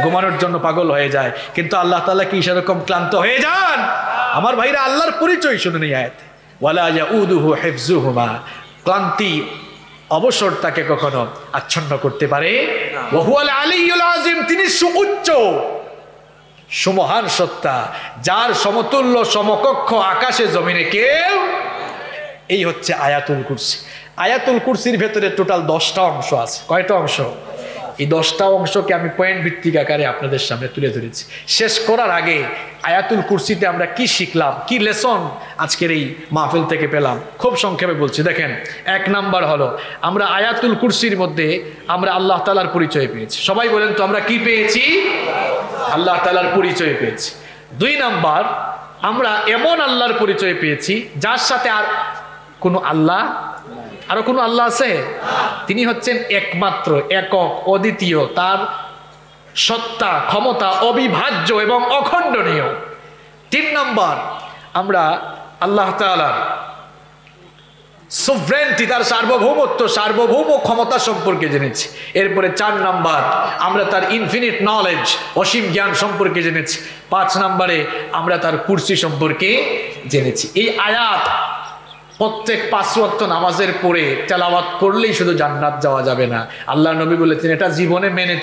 ঘুমানোর জন্য পাগল হয়ে যায়। কিন্তু আল্লাহ তাআলা কি সেরকম ক্লান্ত হয়ে যান? আমার ভাইরা, আল্লাহর পরিচয় শুনুন এই আয়াতে, ওয়ালা ইয়াউদুহু হিফযুহুমা। ক্লান্তি, অবসর তাকে কখনো আচ্ছন্ন করতে পারে ওয়া হুয়াল আলিয়্যুল আযীম। তিনি সুউচ্চ, সুমহান সত্তা, যার সমতুল্য সমকক্ষ আকাশে জমিনে কেউ। এই হচ্ছে আয়াতুল কুরসি। আয়াতুল কুরসির ভেতরে টোটাল 10টা অংশ আছে। কয়টা অংশ? এই 10টা অংশকে আমি পয়েন্ট ভিত্তিক আকারে আপনাদের সামনে তুলে ধরেছি। শেষ করার আগে আয়াতুল কুরসিতে আমরা কি শিখলাম, কি লেসন আজকের এই মাহফিল থেকে পেলাম, খুব সংক্ষেপে বলছি। দেখেন, 1 নাম্বার হলো আমরা আয়াতুল কুরসির মধ্যে আমরা আল্লাহ তাআলার পরিচয় পেয়েছি। সবাই বলেন তো আমরা কি পেয়েছি? আল্লাহ তাআলার পরিচয় পেয়েছি। 2 নাম্বার, আমরা এমন আল্লাহর পরিচয় পেয়েছি যার সাথে আর কোনো আল্লাহ, আরো কোনো আল্লাহ আছে? তিনি হচ্ছেন একমাত্র, একক, অদ্বিতীয়। তার সত্তা, ক্ষমতা অবিভাজ্য এবং অখণ্ডনীয়। 3 নম্বর, আমরা আল্লাহ তাআলার সভরেন্টি, তার সার্বভৌমত্ব, সার্বভৌম ক্ষমতা সম্পর্কে জেনেছি। এরপরে 4 নাম্বার, আমরা তার ইনফিনিট নলেজ, অসীম জ্ঞান সম্পর্কে জেনেছি। 5 নম্বরে আমরা তার কুরসি সম্পর্কে জেনেছি। এই আয়াত প্রত্যেক 5 ওয়াক্ত নামাজের পরে তেলাওয়াত করলেই শুধু জান্নাত যাওয়া যাবে না। আল্লাহ নবী বলেছেন এটা জীবনে মেনে